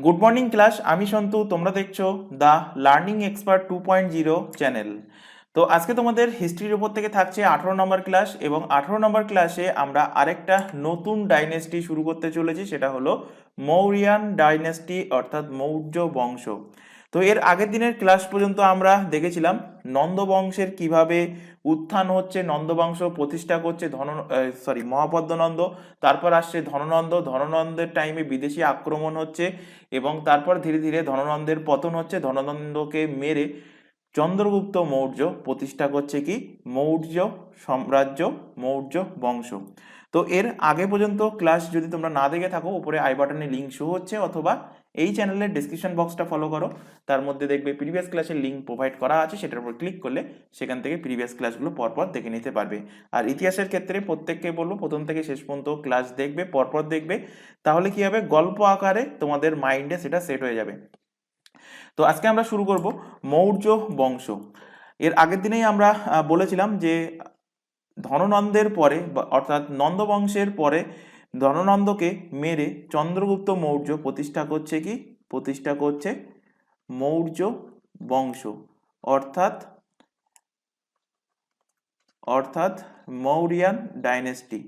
Good morning class, আমি সন্তু। তোমরা দেখছো দ্য লার্নিং এক্সপার্ট 2.0 চ্যানেল। তো আজকে তোমাদের হিস্ট্রির উপর থেকে থাকছে 18 নম্বর ক্লাস, এবং 18 নম্বর ক্লাসে আমরা আরেকটা নতুন ডাইনেস্টি শুরু করতে চলেছি, সেটা হলো মৌরিয়ান ডাইনেস্টি অর্থাৎ মৌর্য বংশ। তো এর আগের দিনের ক্লাস পর্যন্ত আমরা দেখেছিলাম নন্দ বংশের কিভাবে উত্থান হচ্ছে, নন্দ বংশ প্রতিষ্ঠা করছে মহাপদ্মনন্দ, তারপর আসছে ধননন্দ, ধননন্দের টাইমে বিদেশি আক্রমণ হচ্ছে, এবং তারপর ধীরে ধীরে ধননন্দের পতন হচ্ছে, ধননন্দকে মেরে চন্দ্রগুপ্ত মৌর্য প্রতিষ্ঠা করছে কি মৌর্য সাম্রাজ্য, মৌর্য বংশ। তো এর আগে পর্যন্ত ক্লাস যদি তোমরা না দেখে থাকো, উপরে আই বাটনে লিঙ্ক শো হচ্ছে, অথবা এই চ্যানেলের ডিসক্রিপশন বক্সটা ফলো করো, তার মধ্যে দেখবে প্রিভিয়াস ক্লাসের লিঙ্ক প্রোভাইড করা আছে, সেটার উপর ক্লিক করলে সেখান থেকে প্রিভিয়াস ক্লাসগুলো পরপর দেখে নিতে পারবে। আর ইতিহাসের ক্ষেত্রে প্রত্যেককে বলবো প্রথম থেকে শেষ পর্যন্ত ক্লাস দেখবে, পরপর দেখবে, তাহলে কি হবে, গল্প আকারে তোমাদের মাইন্ডে সেটা সেট হয়ে যাবে। তো আজকে আমরা শুরু করব মৌর্য বংশ। এর আগের দিনেই আমরা বলেছিলাম যে ধননন্দের পরে অর্থাৎ নন্দ বংশের পরে ধননন্দকে মেরে চন্দ্রগুপ্ত মৌর্য প্রতিষ্ঠা করছে কি, প্রতিষ্ঠা করছে মৌর্য বংশ, অর্থাৎ অর্থাৎ মৌরিয়ান ডাইনেস্টি,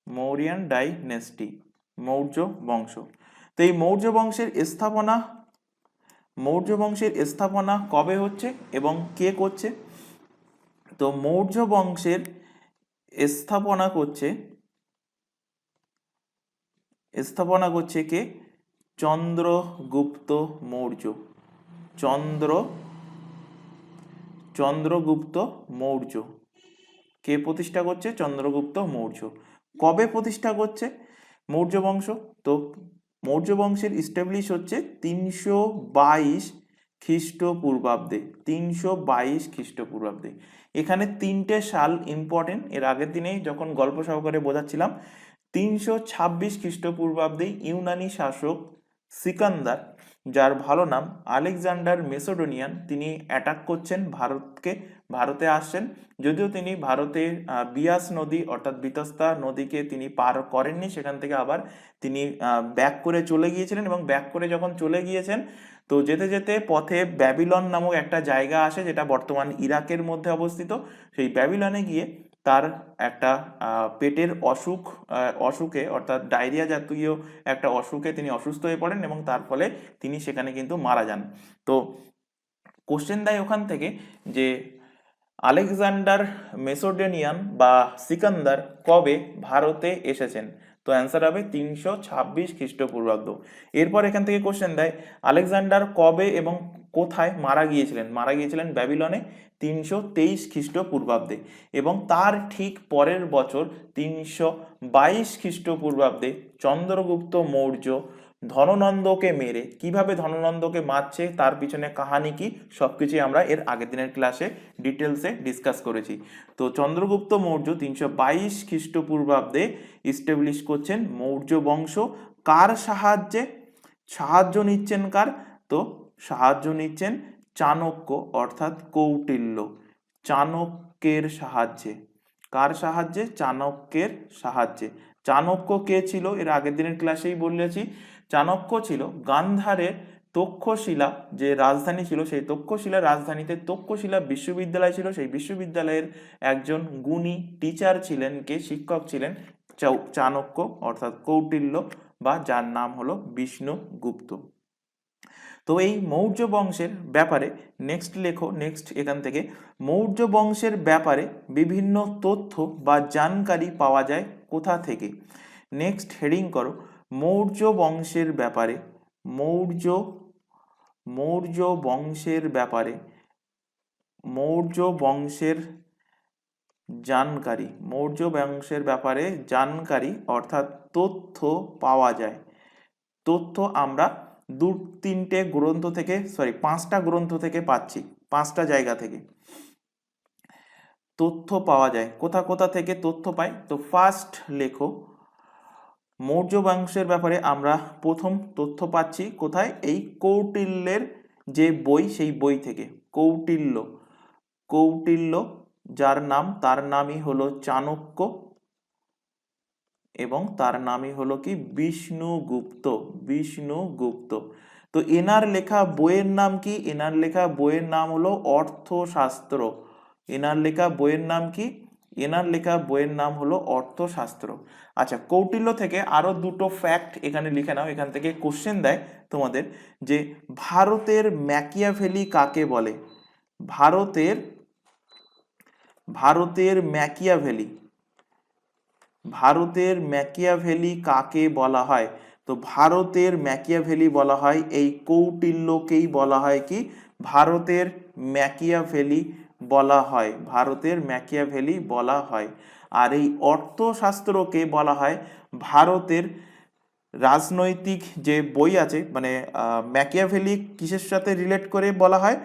মৌরিয়ান ডাইনেস্টি, মৌর্য বংশ। তো এই মৌর্য বংশের স্থাপনা, মৌর্য বংশের স্থাপনা কবে হচ্ছে এবং কে করছে? তো মৌর্য বংশের স্থাপনা করছে, স্থাপনা করছে কে? চন্দ্রগুপ্ত মৌর্য, চন্দ্রগুপ্ত মৌর্য। কে প্রতিষ্ঠা করছে? চন্দ্রগুপ্ত মৌর্য। কবে প্রতিষ্ঠা করছে মৌর্য বংশ? তো মৌর্য বংশের ইস্টাবলিশ হচ্ছে 322 খ্রিস্টপূর্বাব্দে, 322 খ্রিস্টপূর্বাব্দে। এখানে তিনটে সাল ইম্পর্টেন্ট, এর আগের দিনেই যখন গল্প সহকারে বোঝাচ্ছিলাম। 326 খ্রিস্টপূর্বাব্দে ইউনানি শাসক সিকান্দার, যার ভালো নাম আলেকজান্ডার মেসোডোনিয়ান, তিনি অ্যাটাক করছেন ভারতকে, ভারতে আসছেন। যদিও তিনি ভারতের বিয়াস নদী অর্থাৎ বিতস্তা নদীকে তিনি পার করেননি, সেখান থেকে আবার তিনি ব্যাক করে চলে গিয়েছিলেন, এবং ব্যাক করে যখন চলে গিয়েছেন, তো যেতে যেতে পথে ব্যাবিলন নামক একটা জায়গা আসে, যেটা বর্তমান ইরাকের মধ্যে অবস্থিত। সেই ব্যাবিলনে গিয়ে তার একটা পেটের অসুখে অর্থাৎ ডায়রিয়া জাতীয় একটা অসুখে তিনি অসুস্থ হয়ে পড়েন, এবং তার ফলে তিনি সেখানে কিন্তু মারা যান। তো কোশ্চেন দেয় ওখান থেকে যে আলেকজান্ডার মেসোডোনিয়ান বা সিকান্দার কবে ভারতে এসেছেন? তো অ্যান্সার হবে 326 খ্রিস্টপূর্বাব্দ। এরপর এখান থেকে কোশ্চেন দেয় আলেকজান্ডার কবে এবং কোথায় মারা গিয়েছিলেন? মারা গিয়েছিলেন ব্যাবিলনে 323 খ্রিস্টপূর্বাব্দে, এবং তার ঠিক পরের বছর 322 খ্রিস্টপূর্বাব্দে চন্দ্রগুপ্ত মৌর্য ধননন্দকে মেরে, কিভাবে ধননন্দকে মারছে, তার পিছনে কাহানি কি, সবকিছুই আমরা এর আগের দিনের ক্লাসে ডিটেলসে ডিসকাস করেছি। তো চন্দ্রগুপ্ত মৌর্য 322 খ্রিস্টপূর্বাব্দে ইস্টাবলিশ করছেন মৌর্য বংশ। কার সাহায্যে? সাহায্য নিচ্ছেন কার? তো সাহায্য নিচ্ছেন চাণক্য অর্থাৎ কৌটিল্য, চাণক্যের সাহায্যে। কার সাহায্যে? চাণক্যের সাহায্যে। চাণক্য কে ছিল? এর আগের দিনের ক্লাসেই বলেছি, চাণক্য ছিল গান্ধারের তক্ষশিলা যে রাজধানী ছিল, সেই তক্ষশিলা রাজধানীতে তক্ষশিলা বিশ্ববিদ্যালয় ছিল, সেই বিশ্ববিদ্যালয়ের একজন গুণী টিচার ছিলেন, কে শিক্ষক ছিলেন চাণক্য অর্থাৎ কৌটিল্য, বা যার নাম হলো বিষ্ণুগুপ্ত। তো এই মৌর্য বংশের ব্যাপারে নেক্সট লেখো, নেক্সট এখান থেকে মৌর্য বংশের ব্যাপারে বিভিন্ন তথ্য বা জানকারি পাওয়া যায় কোথা থেকে? নেক্সট হেডিং করো মৌর্য বংশের ব্যাপারে, মৌর্য মৌর্য বংশের ব্যাপারে, মৌর্য বংশের জানকারি, মৌর্য বংশের ব্যাপারে জানকারি অর্থাৎ তথ্য পাওয়া যায়। তথ্য আমরা পাঁচটা গ্রন্থ থেকে পাচ্ছি, পাঁচটা জায়গা থেকে তথ্য পাওয়া যায়। কোথা কোথা থেকে তথ্য পাই? তো ফার্স্ট লেখো মৌর্য বংশের ব্যাপারে আমরা প্রথম তথ্য পাচ্ছি কোথায়? এই কৌটিল্যের যে বই, সেই বই থেকে। কৌটিল্য, কৌটিল্য যার নাম, তার নামই হলো চাণক্য, এবং তার নামই হলো কি বিষ্ণুগুপ্ত। বিষ্ণুগুপ্ত। তো এনার লেখা বইয়ের নাম কি? এনার লেখা বইয়ের নাম হলো অর্থশাস্ত্র। এনার লেখা বইয়ের নাম কি? এনার লেখা বইয়ের নাম হলো অর্থশাস্ত্র। আচ্ছা, কৌটিল্য থেকে আরো দুটো ফ্যাক্ট এখানে লিখে নাও, এখান থেকে কোশ্চেন দেয় তোমাদের যে ভারতের ম্যাকিয়াভেলি কাকে বলে? ভারতের ভারতের ম্যাকিয়াভেলি ভারতের ম্যাকিয়াভেলি কাকে বলা হয়? তো ভারতের ম্যাকিয়াভেলি বলা হয় এই কৌটিল্যকেই বলা হয় কি? ভারতের ম্যাকিয়াভেলি বলা হয়। ভারতের ম্যাকিয়াভেলি বলা হয়। আর এই অর্থশাস্ত্রকে বলা হয় ভারতের রাজনৈতিক যে বই আছে, মানে ম্যাকিয়াভেলি কিসের সাথে রিলেট করে বলা হয়?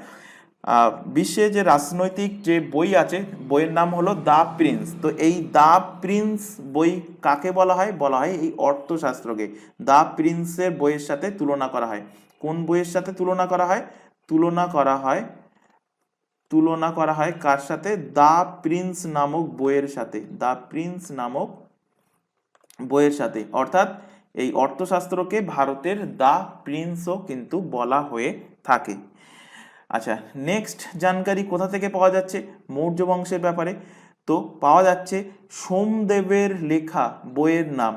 বিশ্বে যে রাজনৈতিক যে বই আছে, বইয়ের নাম হলো দ্য প্রিন্স। তো এই দ্য প্রিন্স বই কাকে বলা হয়? বলা হয় এই অর্থশাস্ত্রকে। দ্য প্রিন্সের বইয়ের সাথে তুলনা করা হয়। কোন বইয়ের সাথে তুলনা করা হয়? তুলনা করা হয় কার সাথে? দ্য প্রিন্স নামক বইয়ের সাথে। দ্য প্রিন্স নামক বইয়ের সাথে। অর্থাৎ এই অর্থশাস্ত্রকে ভারতের দ্য প্রিন্সও কিন্তু বলা হয়ে থাকে। আচ্ছা, নেক্সট জানকারি কোথা থেকে পাওয়া যাচ্ছে মৌর্য বংশের ব্যাপারে? তো পাওয়া যাচ্ছে সোমদেবের লেখা বইয়ের নাম।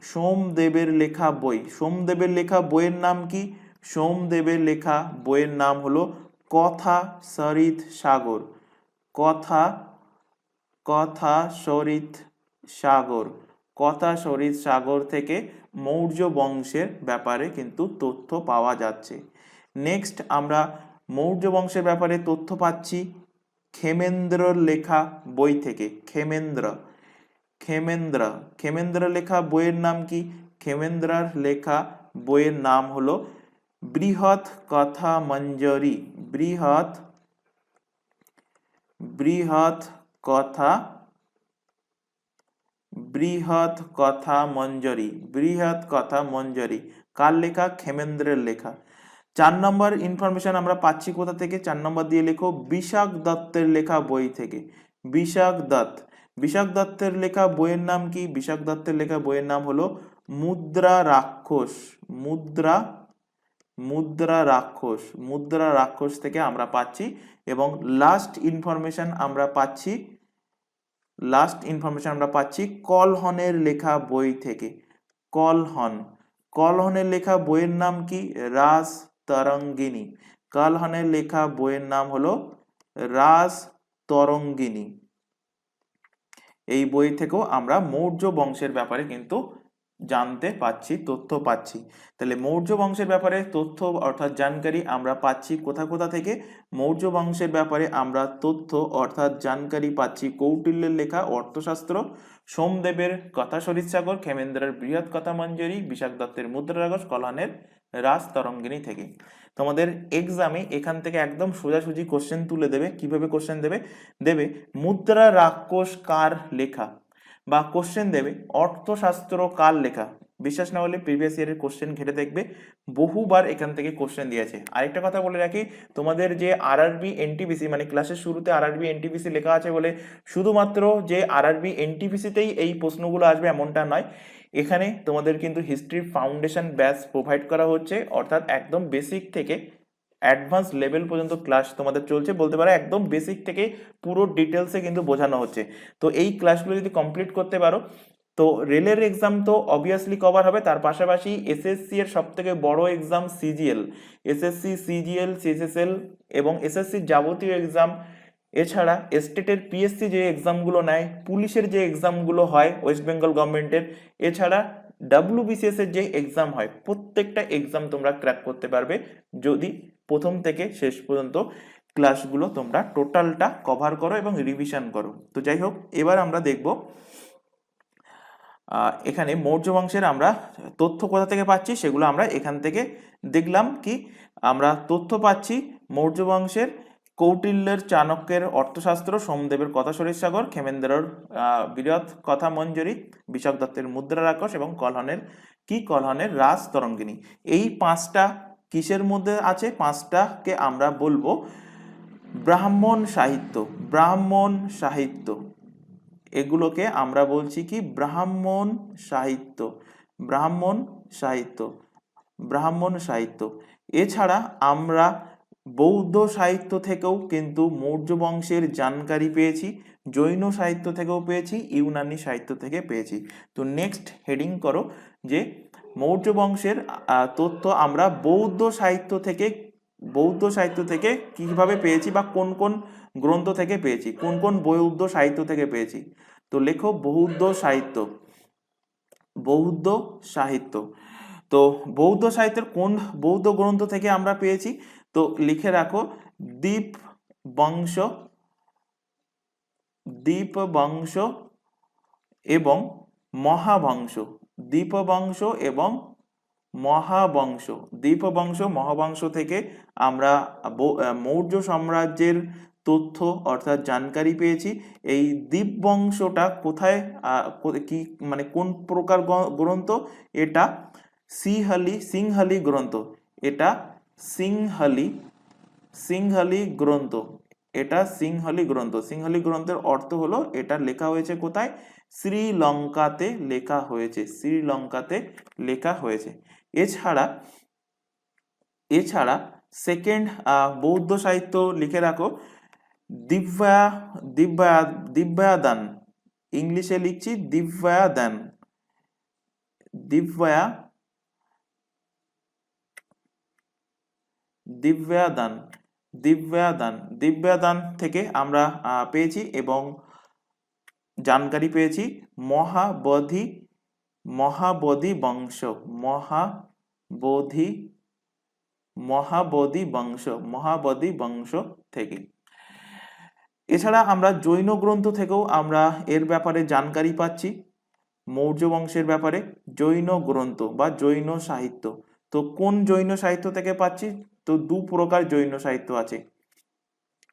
সোমদেবের লেখা বই। সোমদেবের লেখা বইয়ের নাম কি? সোমদেবের লেখা বইয়ের নাম হলো কথা সরিত সাগর। কথা কথা সরিত সাগর। কথা সরিত সাগর থেকে মৌর্য বংশের ব্যাপারে কিন্তু তথ্য পাওয়া যাচ্ছে। নেক্সট আমরা মৌর্য বংশের ব্যাপারে তথ্য পাচ্ছি ক্ষেমেন্দ্রর লেখা বই থেকে। ক্ষেমেন্দ্র লেখা বইয়ের নাম কি? ক্ষেমেন্দ্রার লেখা বইয়ের নাম হলো বৃহৎ কথা মঞ্জরি। বৃহৎ কথা মঞ্জরি। কার লেখা? ক্ষেমেন্দ্রের লেখা। 4 নম্বর ইনফরমেশন আমরা পাচ্ছি কোথা থেকে? 4 নম্বর দিয়ে লেখো বিশাখ দত্তের লেখা বই থেকে। বিশাখ দত্তের লেখা বইয়ের নাম কি? বিশাখ দত্তের লেখা বইয়ের নাম হলো মুদ্রা রাক্ষস। মুদ্রা রাক্ষস থেকে আমরা পাচ্ছি। এবং লাস্ট ইনফরমেশন আমরা পাচ্ছি কলহনের লেখা বই থেকে। কলহনের লেখা বইয়ের নাম কি? রাজ তরঙ্গিনী। কলহনের লেখা বইয়ের নাম হলো রাজ তরঙ্গিনী। এই বই থেকেও আমরা মৌর্য বংশের ব্যাপারে কিন্তু জানতে পাচ্ছি, তথ্য পাচ্ছি। তাহলে মৌর্য বংশের ব্যাপারে তথ্য অর্থাৎ জানকারি আমরা পাচ্ছি কোথা থেকে? মৌর্য বংশের ব্যাপারে আমরা তথ্য অর্থাৎ জানকারি পাচ্ছি কৌটিল্যের লেখা অর্থশাস্ত্র, সোমদেবের কথা সরিত সাগর, ক্ষেমেন্দ্রের বৃহৎ কথা মঞ্জরি, বিশাখ দত্তের মুদ্রা রাক্ষস, কলহনের রাজ তরঙ্গিনী থেকে। তোমাদের এক্সামে এখান থেকে একদম সোজাসুজি কোশ্চেন তুলে দেবে। কিভাবে কোশ্চেন দেবে মুদ্রা রাক্ষস কার লেখা, বা কোশ্চেন দেবে অর্থশাস্ত্র কার লেখা। বিশ্বাস না হলে প্রিভিয়াস ইয়ারের কোশ্চেন ঘেটে দেখবে, বহুবার এখান থেকে কোশ্চেন দিয়েছে। আরেকটা কথা বলে রাখি, তোমাদের যে আরআরবি এনটিপিসি, মানে ক্লাসের শুরুতে আরআরবি এনটিপিসি লেখা আছে বলে শুধুমাত্র যে আরআরবি এনটিপিসিতেই এই প্রশ্নগুলো আসবে এমনটা নয়। এখানে তোমাদের কিন্তু হিস্ট্রি ফাউন্ডেশন ব্যাচ প্রোভাইড করা হচ্ছে, অর্থাৎ একদম বেসিক থেকে অ্যাডভান্স লেভেল পর্যন্ত ক্লাস তোমাদের চলছে, বলতে পারো একদম বেসিক থেকে পুরো ডিটেলসে কিন্তু বোঝানো হচ্ছে। তো এই ক্লাসগুলো যদি কমপ্লিট করতে পারো তো রেলের এক্সাম তো অবভিয়াসলি কভার হবে, তার পাশাপাশি এসএসসি এর সব থেকে বড় exam CGL, SSC CGL CSSL এবং এসএসসির যাবতীয় এক্সাম, এছাড়া স্টেটের পিএসসি যে এক্সামগুলো নেয়, পুলিশের যে এক্সামগুলো হয় ওয়েস্ট বেঙ্গল গভর্নমেন্টের, এছাড়া ডাব্লিউবিসিএস এর যে এক্সাম হয়, প্রত্যেকটা এক্সাম তোমরা ক্র্যাক করতে পারবে যদি প্রথম থেকে শেষ পর্যন্ত ক্লাসগুলো তোমরা টোটালটা কভার করো এবং রিভিশন করো। তো যাই হোক, এবার আমরা দেখব এখানে মৌর্য বংশের আমরা তথ্য কোথা থেকে পাচ্ছি, সেগুলো আমরা এখান থেকে দেখলাম। কি আমরা তথ্য পাচ্ছি মৌর্য বংশের কৌটিল্যের চাণক্যের অর্থশাস্ত্র, সোমদেবের কথা সরিত সাগর, ক্ষেমেন্দ্রের বৃহৎ কথা মঞ্জরি, বিশাখ দত্তের মুদ্রা রাক্ষস এবং কলহনের রাজ তরঙ্গিনী। এই 5টা কিসের মধ্যে আছে? 5টাকে আমরা বলবো ব্রাহ্মণ সাহিত্য। এগুলোকে আমরা বলছি কি ব্রাহ্মণ সাহিত্য, ব্রাহ্মণ সাহিত্য, ব্রাহ্মণ সাহিত্য। এছাড়া আমরা বৌদ্ধ সাহিত্য থেকেও কিন্তু মৌর্য বংশের জানকারি পেয়েছি, জৈন সাহিত্য থেকেও পেয়েছি, ইউনানি সাহিত্য থেকে পেয়েছি। তো নেক্সট হেডিং করো যে মৌর্য বংশের তথ্য আমরা বৌদ্ধ সাহিত্য থেকে কিভাবে পেয়েছি বা কোন কোন গ্রন্থ থেকে পেয়েছি, কোন কোন বৌদ্ধ সাহিত্য থেকে পেয়েছি। তো লেখো বৌদ্ধ সাহিত্য, বৌদ্ধ সাহিত্য। তো বৌদ্ধ সাহিত্যের কোন বৌদ্ধ গ্রন্থ থেকে আমরা পেয়েছি, তো লিখে রাখো দীপবংশ, দীপবংশ এবং মহাবংশ, দীপবংশ এবং মহাবংশ, দীপবংশ মহাবংশ থেকে আমরা মৌর্য সাম্রাজ্যের তথ্য অর্থাৎ জানকারি পেয়েছি। এই দীপবংশটা কোথায় কি মানে কোন প্রকার গ্রন্থ, এটা সিংহালি গ্রন্থ, এটা সিংহালি গ্রন্থ, এটা সিংহালি গ্রন্থ। সিংহালি গ্রন্থের অর্থ হলো এটা লেখা হয়েছে কোথায়, শ্রীলঙ্কাতে লেখা হয়েছে, শ্রীলঙ্কাতে লেখা হয়েছে। এছাড়া সেকেন্ড বৌদ্ধ সাহিত্য লিখে রাখো দিব্যাদান, ইংলিশে লিখছি দিব্যাদান, দিব্যাদান থেকে আমরা পেয়েছি এবং জানকারি পেয়েছি মহাবোধি বংশ থেকে। এছাড়া আমরা জৈন গ্রন্থ থেকেও আমরা এর ব্যাপারে জানকারি পাচ্ছি, মৌর্য বংশের ব্যাপারে জৈন গ্রন্থ বা জৈন সাহিত্য। তো কোন জৈন সাহিত্য থেকে পাচ্ছি, তো দু প্রকার জৈন সাহিত্য আছে,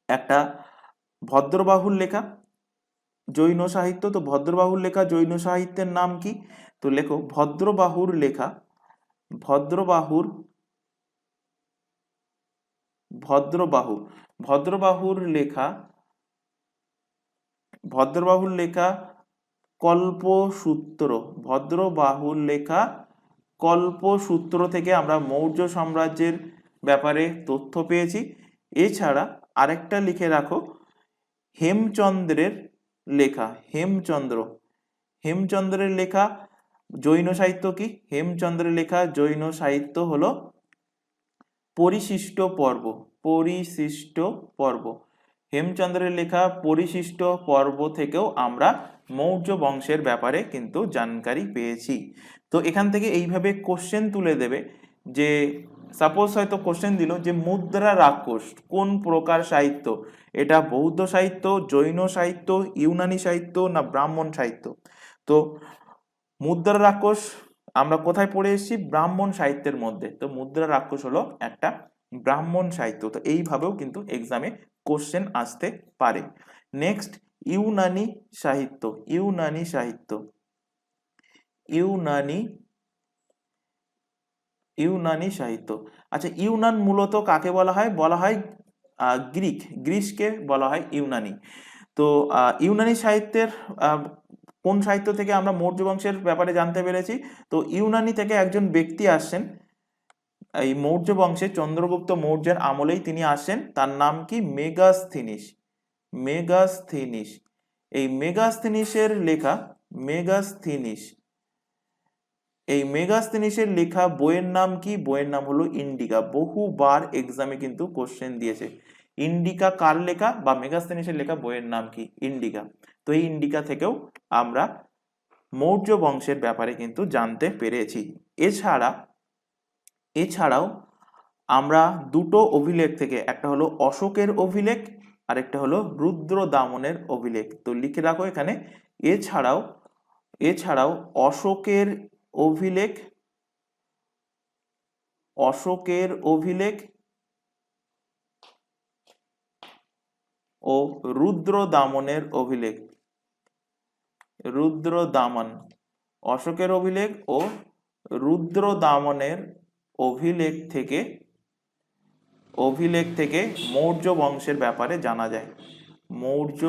একটা ভদ্রবাহুর লেখা জৈন সাহিত্য। তো ভদ্রবাহুর লেখা জৈন সাহিত্যের নাম কি, তো লেখো ভদ্রবাহুর লেখা, ভদ্রবাহুর লেখা কল্পসূত্র, ভদ্রবাহুর লেখা কল্পসূত্র থেকে আমরা মৌর্য সাম্রাজ্যের ব্যাপারে তথ্য পেয়েছি। এছাড়া আরেকটা লিখে রাখো হেমচন্দ্রের লেখা, হেমচন্দ্রের লেখা জৈন সাহিত্য কি, হেমচন্দ্রের লেখা জৈন সাহিত্য হলো পরিশিষ্ট পর্ব, হেমচন্দ্রের লেখা পরিশিষ্ট পর্ব থেকেও আমরা মৌর্য বংশের ব্যাপারে কিন্তু জানকারি পেয়েছি। তো এখান থেকে এইভাবে কোশ্চেন তুলে দেবে যে সাপোজ হয়তো কোশ্চেন দিল যে মুদ্রা রাক্ষস কোন প্রকার সাহিত্য, এটা বৌদ্ধ সাহিত্য, জৈন সাহিত্য, ইউনানি সাহিত্য না ব্রাহ্মণ সাহিত্য। তো মুদ্রা রাক্ষস আমরা কোথায় পড়ে এসেছি, ব্রাহ্মণ সাহিত্যের মধ্যে। তো মুদ্রা রাক্ষস হলো একটা ব্রাহ্মণ সাহিত্য। তো এইভাবেও কিন্তু এক্সামে কোশ্চেন আসতে পারে। নেক্সট ইউনানি সাহিত্য, ইউনানি সাহিত্য। আচ্ছা ইউনান মূলত কাকে বলা হয়, গ্রিসকে বলা হয় ইউনানি। তো ইউনানি সাহিত্যের কোন সাহিত্য থেকে আমরা মৌর্য বংশের ব্যাপারে জানতে পেরেছি, তো ইউনানি থেকে একজন ব্যক্তি আসছেন এই মৌর্য বংশে, চন্দ্রগুপ্ত মৌর্যের আমলেই তিনি আসেন, তার নাম কি মেগাস্থিনিস। এই মেগাস্থিনিসের লেখা বইয়ের নাম কি, বইয়ের নাম হলো ইন্ডিকা। বহুবার এক্সামে কিন্তু কোশ্চেন দিয়েছে ইন্ডিকা কার লেখা বা মেগাস্থিনিসের লেখা বইয়ের নাম কি, ইন্ডিকা। তো এই ইন্ডিকা থেকেও আমরা মৌর্য বংশের ব্যাপারে কিন্তু জানতে পেরেছি। এছাড়াও আমরা দুটো অভিলেখ থেকে, একটা হলো অশোকের অভিলেখ আর একটা হলো রুদ্রদামনের অভিলেখ। তো লিখে রাখো এখানে এছাড়াও অশোকের অভিলেখ ও রুদ্রদামনের অভিলেখ, অশোকের অভিলেখ ও রুদ্রদামনের অভিলেখ থেকে মৌর্য বংশের ব্যাপারে জানা যায়, মৌর্য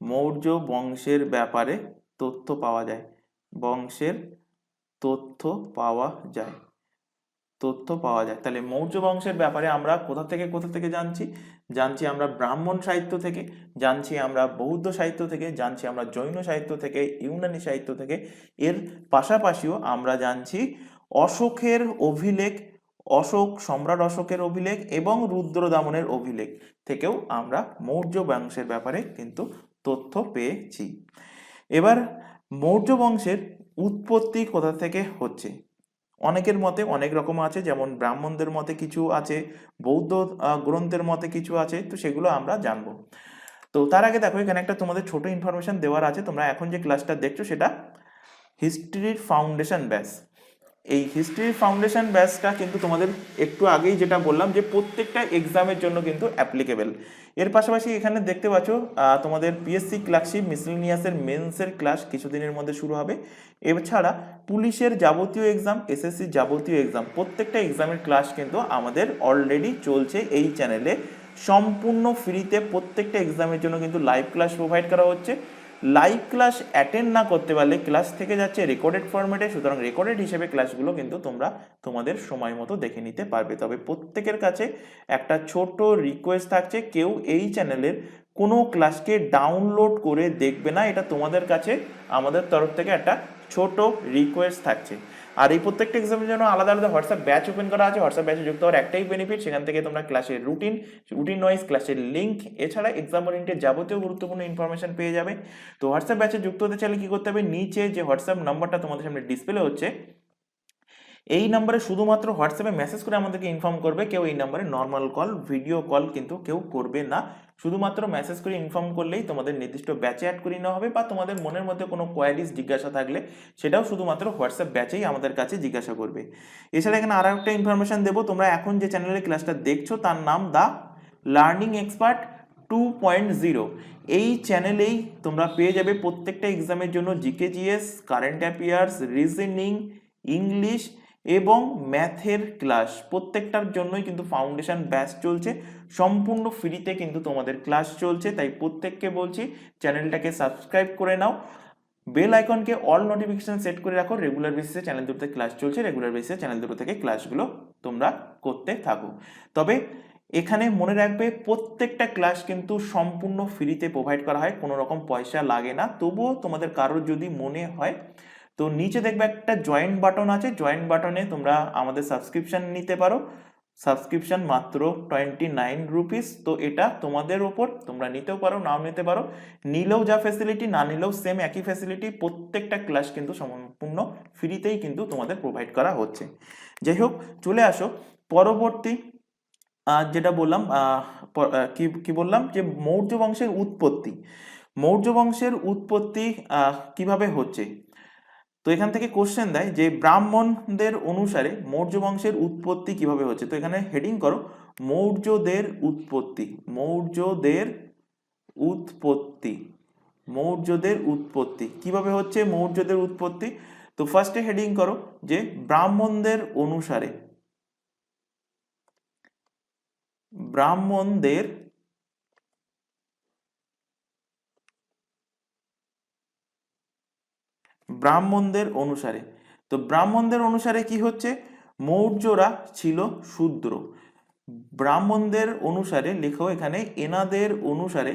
মৌর্য বংশের ব্যাপারে তথ্য পাওয়া যায়, বংশের তথ্য পাওয়া যায়, তথ্য পাওয়া যায়। তাহলে মৌর্য বংশের ব্যাপারে আমরা কোথা থেকে জানছি? জানছি আমরা ব্রাহ্মণ সাহিত্য থেকে, জানছি আমরা বৌদ্ধ সাহিত্য থেকে, জানছি আমরা জৈন সাহিত্য থেকে, ইউনানি সাহিত্য থেকে। এর পাশাপাশিও আমরা জানছি অশোকের অভিলেখ, সম্রাট অশোকের অভিলেখ এবং রুদ্রদামনের অভিলেখ থেকেও আমরা মৌর্য বংশের ব্যাপারে কিন্তু তথ্য পেয়েছি। এবার মৌর্য বংশের উৎপত্তি কোথা থেকে হচ্ছে? অনেকের মতে অনেক রকম আছে, যেমন ব্রাহ্মণদের মতে কিছু আছে, বৌদ্ধ গ্রন্থের মতে কিছু আছে, তো সেগুলো আমরা জানবো। তো তার আগে দেখো এখানে একটা তোমাদের ছোট ইনফরমেশন দেওয়ার আছে। তোমরা এখন যে ক্লাসটা দেখছো সেটা হিস্ট্রির ফাউন্ডেশন ব্যাচ। এই হিস্ট্রির ফাউন্ডেশন ব্যাচটা কিন্তু তোমাদের একটু আগেই যেটা বললাম যে প্রত্যেকটা এক্সামের জন্য কিন্তু অ্যাপ্লিকেবল। এর পাশাপাশি এখানে দেখতে পাচ্ছ তোমাদের পিএসসি ক্লার্কশিপ মিসেলেনিয়াসের মেন্সের ক্লাস কিছুদিনের মধ্যে শুরু হবে। এছাড়া পুলিশের যাবতীয় এক্সাম, এসএসসির যাবতীয় এক্সাম, প্রত্যেকটা এক্সামের ক্লাস কিন্তু আমাদের অলরেডি চলছে এই চ্যানেলে সম্পূর্ণ ফ্রিতে। প্রত্যেকটা এক্সামের জন্য কিন্তু লাইভ ক্লাস প্রোভাইড করা হচ্ছে। লাইভ ক্লাস অ্যাটেন্ড না করতে পারলে ক্লাস থেকে যাচ্ছে রেকর্ডেড ফরম্যাটে, সুতরাং রেকর্ডেড হিসেবে ক্লাসগুলো কিন্তু তোমরা তোমাদের সময় মতো দেখে নিতে পারবে। তবে প্রত্যেকের কাছে একটা ছোট রিকোয়েস্ট থাকছে, কেউ এই চ্যানেলের কোনো ক্লাসকে ডাউনলোড করে দেখবে না, এটা তোমাদের কাছে আমাদের তরফ থেকে একটা ছোট রিকোয়েস্ট থাকছে। আর এই প্রত্যেকটা এক্সামের জন্য আলাদা আলাদা হোয়াটসঅ্যাপ ব্যাচ ওপেন করা আছে। হোয়াটসঅ্যাপ ব্যাচে যুক্ত হওয়ার একটাই বেনিফিট, সেখান থেকে তোমরা ক্লাসের রুটিন ওয়াইজ ক্লাসের লিঙ্ক, এছাড়া এক্সাম ওরিয়েন্টেড যাবতীয় গুরুত্বপূর্ণ ইনফরমেশন পেয়ে যাবে। তো হোয়াটসঅ্যাপ ব্যাচে যুক্ত হতে চাইলে কি করতে হবে? নিচে যে হোয়াটসঅ্যাপ নাম্বারটা তোমাদের সামনে ডিসপ্লে হচ্ছে, এই নাম্বারে শুধুমাত্র হোয়াটসঅ্যাপে মেসেজ করে আমাদেরকে ইনফর্ম করবে। কেউ এই নাম্বারে নর্মাল কল, ভিডিও কল কিন্তু কেউ করবে না। শুধুমাত্র মেসেজ করে ইনফর্ম করলেই তোমাদের নির্দিষ্ট ব্যাচে অ্যাড করে নেওয়া হবে, বা তোমাদের মনের মধ্যে কোনো কোয়ারিজ জিজ্ঞাসা থাকলে সেটাও শুধুমাত্র হোয়াটসঅ্যাপ ব্যাচেই আমাদের কাছে জিজ্ঞাসা করবে। এছাড়া এখানে আর একটা ইনফরমেশন দেবো, তোমরা এখন যে চ্যানেলের ক্লাসটা দেখছো তার নাম দ্য লার্নিং এক্সপার্ট 2.0। এই চ্যানেলেই তোমরা পেয়ে যাবে প্রত্যেকটা এক্সামের জন্য GK, GS, current affairs, reasoning, English এবং ম্যাথের ক্লাস। প্রত্যেকটার জন্যই কিন্তু ফাউন্ডেশন ব্যাচ চলছে, সম্পূর্ণ ফ্রিতে কিন্তু তোমাদের ক্লাস চলছে। তাই প্রত্যেককে বলছি চ্যানেলটাকে সাবস্ক্রাইব করে নাও, বেল আইকনকে অল নোটিফিকেশন সেট করে রাখো। রেগুলার বেসিসে চ্যানেল দুটো থেকে ক্লাস চলছে, রেগুলার বেসিসে চ্যানেল দুটো থেকে ক্লাসগুলো তোমরা করতে থাকো। তবে এখানে মনে রাখবে প্রত্যেকটা ক্লাস কিন্তু সম্পূর্ণ ফ্রিতে প্রোভাইড করা হয়, কোনো রকম পয়সা লাগে না। তবুও তোমাদের কারোর যদি মনে হয় তো নিচে দেখবে একটা জয়েন্ট বাটন আছে, জয়েন্ট বাটনে তোমরা আমাদের সাবস্ক্রিপশন নিতে পারো। সাবস্ক্রিপশন মাত্র 29 রুপিস। তো এটা তোমাদের ওপর, তোমরা নিতেও পারো নাও নিতে পারো, নিলেও যা ফ্যাসিলিটি, না নিলেও সেম একই ফ্যাসিলিটি। প্রত্যেকটা ক্লাস কিন্তু সম্পূর্ণ ফ্রিতেই কিন্তু তোমাদের প্রোভাইড করা হচ্ছে। যাই হোক, চলে আসো পরবর্তী যেটা বললাম, কি বললাম যে মৌর্য বংশের উৎপত্তি। মৌর্য বংশের উৎপত্তি কিভাবে হচ্ছে? তো এখান থেকে কোশ্চেন দেয় যে ব্রাহ্মণদের অনুসারে মৌর্য বংশের উৎপত্তি কিভাবে হচ্ছে। তো এখানে হেডিং করো মৌর্যদের উৎপত্তি, মৌর্যদের উৎপত্তি, মৌর্যদের উৎপত্তি কিভাবে হচ্ছে, মৌর্যদের উৎপত্তি। তো ফার্স্টে হেডিং করো যে ব্রাহ্মণদের অনুসারে, ব্রাহ্মণদের ব্রাহ্মণদের অনুসারে। তো ব্রাহ্মণদের অনুসারে কি হচ্ছে? মৌর্যরা ছিল শূদ্র। ব্রাহ্মণদের অনুসারে লেখো এখানে এনাদের অনুসারে,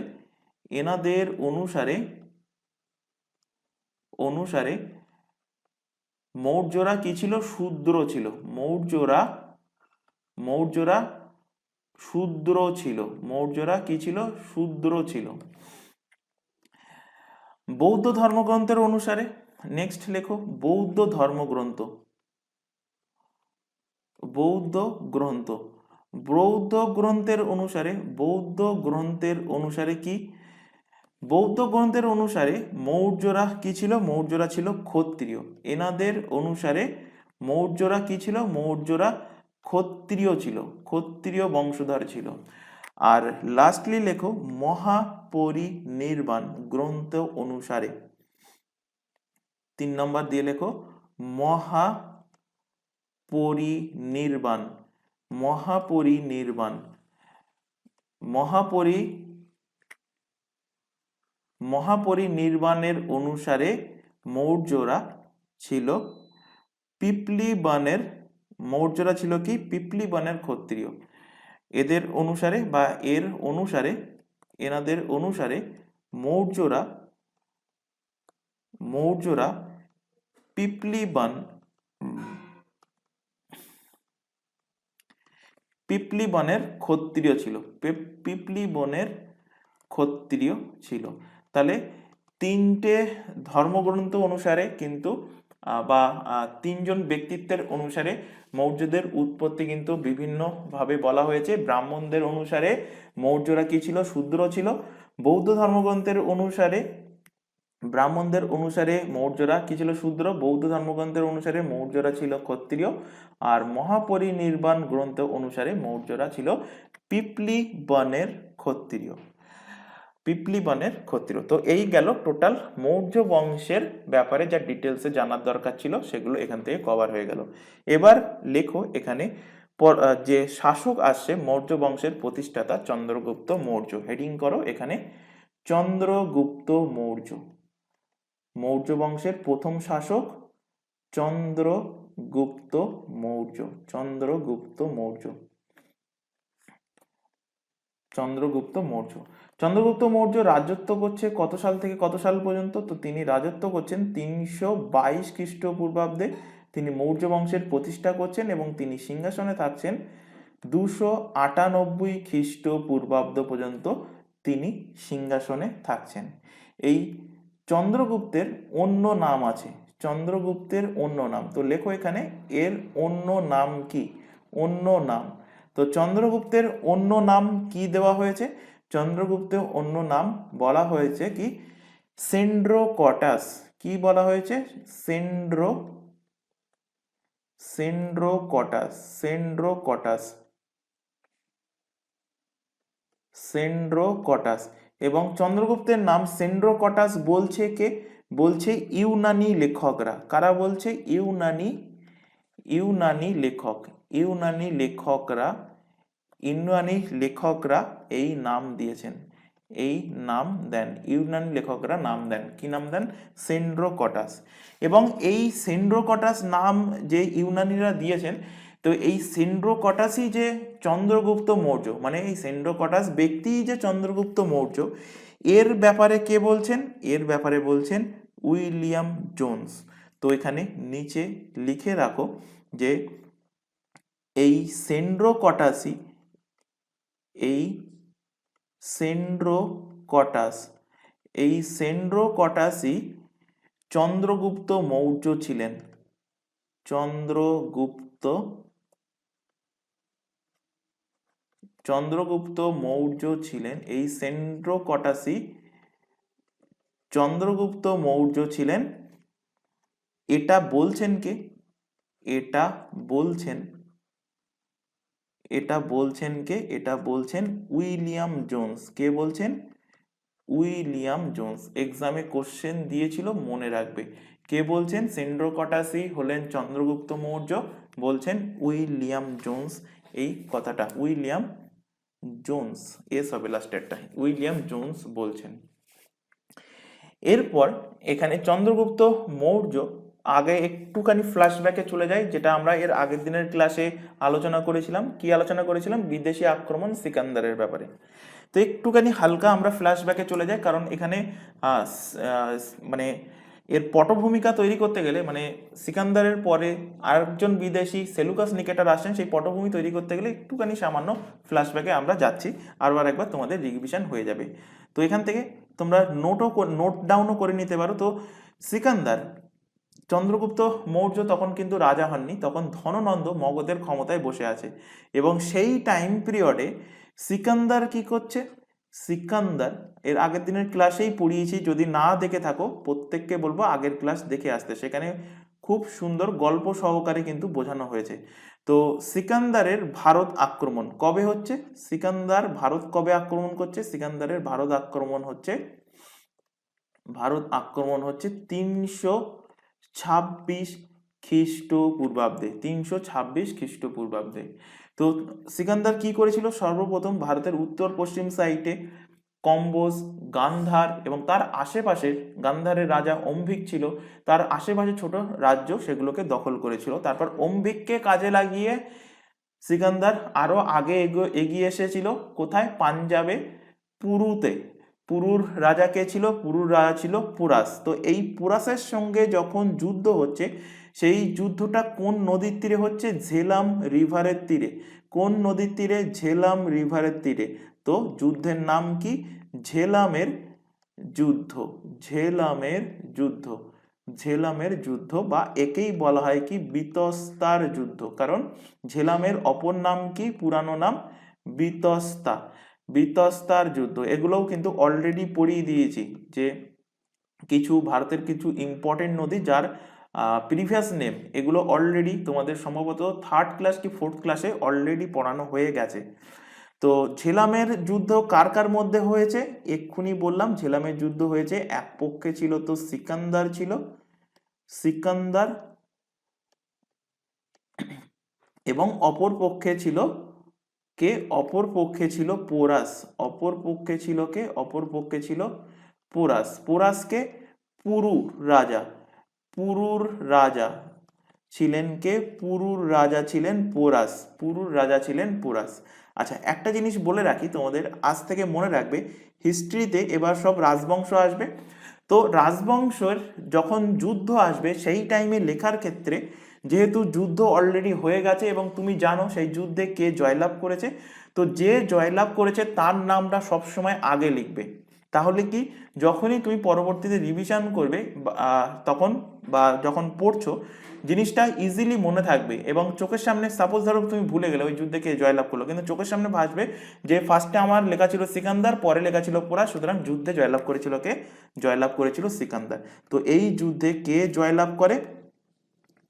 এনাদের অনুসারে, অনুসারে মৌর্যরা কি ছিল? শূদ্র ছিল। মৌর্যরা, মৌর্যরা শূদ্র ছিল। মৌর্যরা কি ছিল? শূদ্র ছিল। বৌদ্ধ ধর্মগ্রন্থের অনুসারে, নেক্সট লেখো বৌদ্ধ ধর্মগ্রন্থ, বৌদ্ধ গ্রন্থ, বৌদ্ধ গ্রন্থের অনুসারে, বৌদ্ধ গ্রন্থের অনুসারে কি? বৌদ্ধ গ্রন্থের অনুসারে মৌর্যরা কি ছিল? মৌর্যরা ছিল ক্ষত্রিয়। এনাদের অনুসারে মৌর্যরা কি ছিল? মৌর্যরা ক্ষত্রিয় ছিল, ক্ষত্রিয় বংশধর ছিল। আর লাস্টলি লেখো মহাপরিনির্বাণ গ্রন্থ অনুসারে, 3 নম্বর দিয়ে লেখো মহাপরিনির্বাণ, মহাপরিনির্বাণ, মহাপরিনির্বাণের অনুসারে মৌর্যরা ছিল পিপলিবনের, মৌর্যরা ছিল কি পিপলিবনের ক্ষত্রিয়। এদের অনুসারে বা এর অনুসারে, এনাদের অনুসারে মৌর্যরা মৌর্যরা পিপলিবন পিপলিবনের ক্ষত্রিয় ছিল, পিপলিবনের ক্ষত্রিয় ছিল। তাহলে তিনটে ধর্মগ্রন্থ অনুসারে কিন্তু বা তিনজন ব্যক্তিত্বের অনুসারে মৌর্যদের উৎপত্তি কিন্তু বিভিন্নভাবে বলা হয়েছে। ব্রাহ্মণদের অনুসারে মৌর্যরা কি ছিল? শূদ্র ছিল। বৌদ্ধ ধর্মগ্রন্থের অনুসারে ব্রাহ্মণদের অনুসারে মৌর্যরা কি ছিল? শূদ্র। বৌদ্ধ ধর্মগ্রন্থের অনুসারে মৌর্যরা ছিল ক্ষত্রিয়। আর মহাপরিনির্বাণ গ্রন্থ অনুসারে মৌর্যরা ছিল পিপলিবনের ক্ষত্রিয়, পিপলিবনের ক্ষত্রিয়। তো এই গেল টোটাল মৌর্য বংশের ব্যাপারে যা ডিটেলসে জানার দরকার ছিল সেগুলো এখান থেকে কভার হয়ে গেল। এবার লেখো এখানে যে শাসক আসছে মৌর্য বংশের প্রতিষ্ঠাতা চন্দ্রগুপ্ত মৌর্য। হেডিং করো এখানে চন্দ্রগুপ্ত মৌর্য। মৌর্য বংশের প্রথম শাসক চন্দ্রগুপ্ত মৌর্য, চন্দ্রগুপ্ত মৌর্য, চন্দ্রগুপ্ত মৌর্য। চন্দ্রগুপ্ত মৌর্য রাজত্ব করছে কত সাল থেকে কত সাল পর্যন্ত? তো তিনি রাজত্ব করছেন 322 খ্রিস্টপূর্বাব্দে। তিনি মৌর্য বংশের প্রতিষ্ঠা করছেন এবং তিনি সিংহাসনে থাকছেন 298 খ্রিস্টপূর্বাব্দ পর্যন্ত তিনি সিংহাসনে থাকছেন। এই চন্দ্রগুপ্তের অন্য নাম আছে, চন্দ্রগুপ্তের অন্য নাম। তো লেখো এখানে এর অন্য নাম কি? অন্য নাম। তো চন্দ্রগুপ্তের অন্য নাম কি দেওয়া হয়েছে? চন্দ্রগুপ্তের অন্য নাম বলা হয়েছে কি? সেন্ড্রোকটাস। কি বলা হয়েছে? সেন্ড্রোকটাস, সেন্ড্রোকটাস, সেন্ড্রোকটাস। এবং চন্দ্রগুপ্তের নাম সেন্ড্রোকটাস বলছে কে? বলছে ইউনানি লেখকরা। কারা বলছে? ইউনানি লেখক, ইউনানি লেখকরা, ইউনানি লেখকরা এই নাম দিয়েছেন, এই নাম দেন, ইউনানি লেখকরা নাম দেন। কি নাম দেন? সেন্ড্রোকটাস। এবং এই সেন্ড্রোকটাস নাম যে ইউনানিরা দিয়েছেন, তো এই সেন্ড্রোকটাসই যে চন্দ্রগুপ্ত মৌর্য, মানে এই সেন্ড্রোকটাস ব্যক্তি যে চন্দ্রগুপ্ত মৌর্য, এর ব্যাপারে কে বলছেন? এর ব্যাপারে বলছেন উইলিয়াম জোন্স। তো এখানে নিচে লিখে রাখো যে এই সেন্ড্রোকটাসই, এই সেন্ড্রোকটাস, এই সেন্ড্রোকটাসই চন্দ্রগুপ্ত মৌর্য ছিলেন। চন্দ্রগুপ্ত মৌর্য ছিলেন। এই সেন্ড্রোকটাসই চন্দ্রগুপ্ত মৌর্য ছিলেন। এটা বলছেন কে? এটা বলছেন কে? এটা বলছেন উইলিয়াম জোন্স। কে বলছেন? William Jones. এক্সামে কোশ্চেন দিয়েছিল, মনে রাখবে। কে বলছেন? সেন্ড্রোকটাসই হলেন চন্দ্রগুপ্ত মৌর্য, বলছেন উইলিয়াম জোন্স। এই কথাটা উইলিয়াম জোন্স, এস হবে লাস্টেরটা, উইলিয়াম জোন্স বলছেন। এরপর এখানে চন্দ্রগুপ্ত মৌর্য, আগে একটুখানি ফ্ল্যাশব্যাকে চলে যাই, যেটা আমরা এর আগের দিনের ক্লাসে আলোচনা করেছিলাম। কি আলোচনা করেছিলাম? বিদেশি আক্রমণ সিকান্দারের ব্যাপারে। তো একটুখানি হালকা আমরা ফ্ল্যাশব্যাকে চলে যাই, কারণ এখানে মানে এর পটভূমিকা তৈরি করতে গেলে, মানে সিকান্দারের পরে আরেকজন বিদেশি সেলুকাস নিকেটার আসছেন, সেই পটভূমি তৈরি করতে গেলে একটুখানি সামান্য ফ্ল্যাশব্যাকে আমরা যাচ্ছি। আরবার একবার তোমাদের রিভিশন হয়ে যাবে। তো এখান থেকে তোমরা নোট ডাউনও করে নিতে পারো। তো সিকান্দার, চন্দ্রগুপ্ত মৌর্য তখন কিন্তু রাজা হননি, তখন ধননন্দ মগধের ক্ষমতায় বসে আছে। এবং সেই টাইম পিরিয়ডে সিকান্দার কি করছে? সিকান্দার এর আগের দিনের ক্লাসেই পড়িয়েছি, যদি না দেখে থাকো প্রত্যেককে বলবো আগের ক্লাস দেখে আসতে, সেখানে খুব সুন্দর গল্প সহকারে কিন্তু বোঝানো হয়েছে। তো সিকান্দারের ভারত আক্রমণ কবে হচ্ছে? সিকান্দার ভারত কবে আক্রমণ করছে? সিকান্দারের ভারত আক্রমণ হচ্ছে 326 খ্রিস্টপূর্বাব্দে, 326 খ্রিস্টপূর্বাব্দে। তো সিকান্দার কি করেছিল? সর্বপ্রথম ভারতের উত্তর পশ্চিম সাইডে কম্বোজ, গান্ধার এবং তার আশেপাশে, গান্ধারের রাজা অম্বিক ছিল, তার আশেপাশে ছোট রাজ্য সেগুলোকে দখল করেছিল। তারপর অম্বিককে কাজে লাগিয়ে সিকান্দার আরো আগে এগিয়ে এসেছিল। কোথায়? পাঞ্জাবে, পুরুতে। পুরুর রাজা কে ছিল? পুরুর রাজা ছিল পুরাস। তো এই পুরাসের সঙ্গে যখন যুদ্ধ হচ্ছে, সেই যুদ্ধটা কোন নদীর তীরে হচ্ছে? ঝেলাম রিভারের তীরে। কোন নদীর তীরে? ঝেলাম রিভারের তীরে। তো যুদ্ধের নাম কি? ঝেলামের যুদ্ধ। ঝেলামের যুদ্ধ। ঝেলামের যুদ্ধ, বা একেই বলা হয় কি? বিতস্তার যুদ্ধ। কারণ ঝেলামের অপর নাম কি? পুরানো নাম বিতস্তা। বিতস্তার যুদ্ধ। এগুলোও কিন্তু অলরেডি পড়িয়ে দিয়েছি, যে কিছু ভারতের কিছু ইম্পর্টেন্ট নদী যার প্রিভিয়াস নেম, এগুলো অলরেডি তোমাদের সম্ভবত 3rd ক্লাস কি 4th ক্লাসে অলরেডি পড়ানো হয়ে গেছে। তো ঝেলামের যুদ্ধ কার কার মধ্যে হয়েছে? এক্ষুনি বললাম, ঝেলামের যুদ্ধ হয়েছে, এক পক্ষে ছিল তো সিকান্দার ছিল, সিকান্দার, এবং অপর পক্ষে ছিল কে? অপর পক্ষে ছিল পোরাস। অপর পক্ষে ছিল কে? অপর পক্ষে ছিল পোরাস। পোরাসকে পুরুর রাজা, পুরুর রাজা ছিলেন কে? পুরুর রাজা ছিলেন পোরাস। পুরুর রাজা ছিলেন পোরাস। আচ্ছা, একটা জিনিস বলে রাখি তোমাদের, আজ থেকে মনে রাখবে, হিস্ট্রিতে এবার সব রাজবংশ আসবে। তো রাজবংশের যখন যুদ্ধ আসবে সেই টাইমে লেখার ক্ষেত্রে, যেহেতু যুদ্ধ অলরেডি হয়ে গেছে এবং তুমি জানো সেই যুদ্ধে কে জয়লাভ করেছে, তো যে জয়লাভ করেছে তার নামটা সবসময় আগে লিখবে। তাহলে কি, যখনই তুমি পরবর্তীতে রিভিশন করবে তখন, বা যখন পড়ছো, জিনিসটা ইজিলি মনে থাকবে। এবং চোখের সামনে, সাপোজ ধরো তুমি ভুলে গেলে ওই যুদ্ধে কে জয়লাভ করলো, কিন্তু চোখের সামনে ভাসবে যে ফার্স্টে আমার লেখা ছিল সিকান্দার, পরে লেখা ছিল পোরাস, সুতরাং যুদ্ধে জয়লাভ করেছিল কে? জয়লাভ করেছিল সিকান্দার। তো এই যুদ্ধে কে জয়লাভ করে?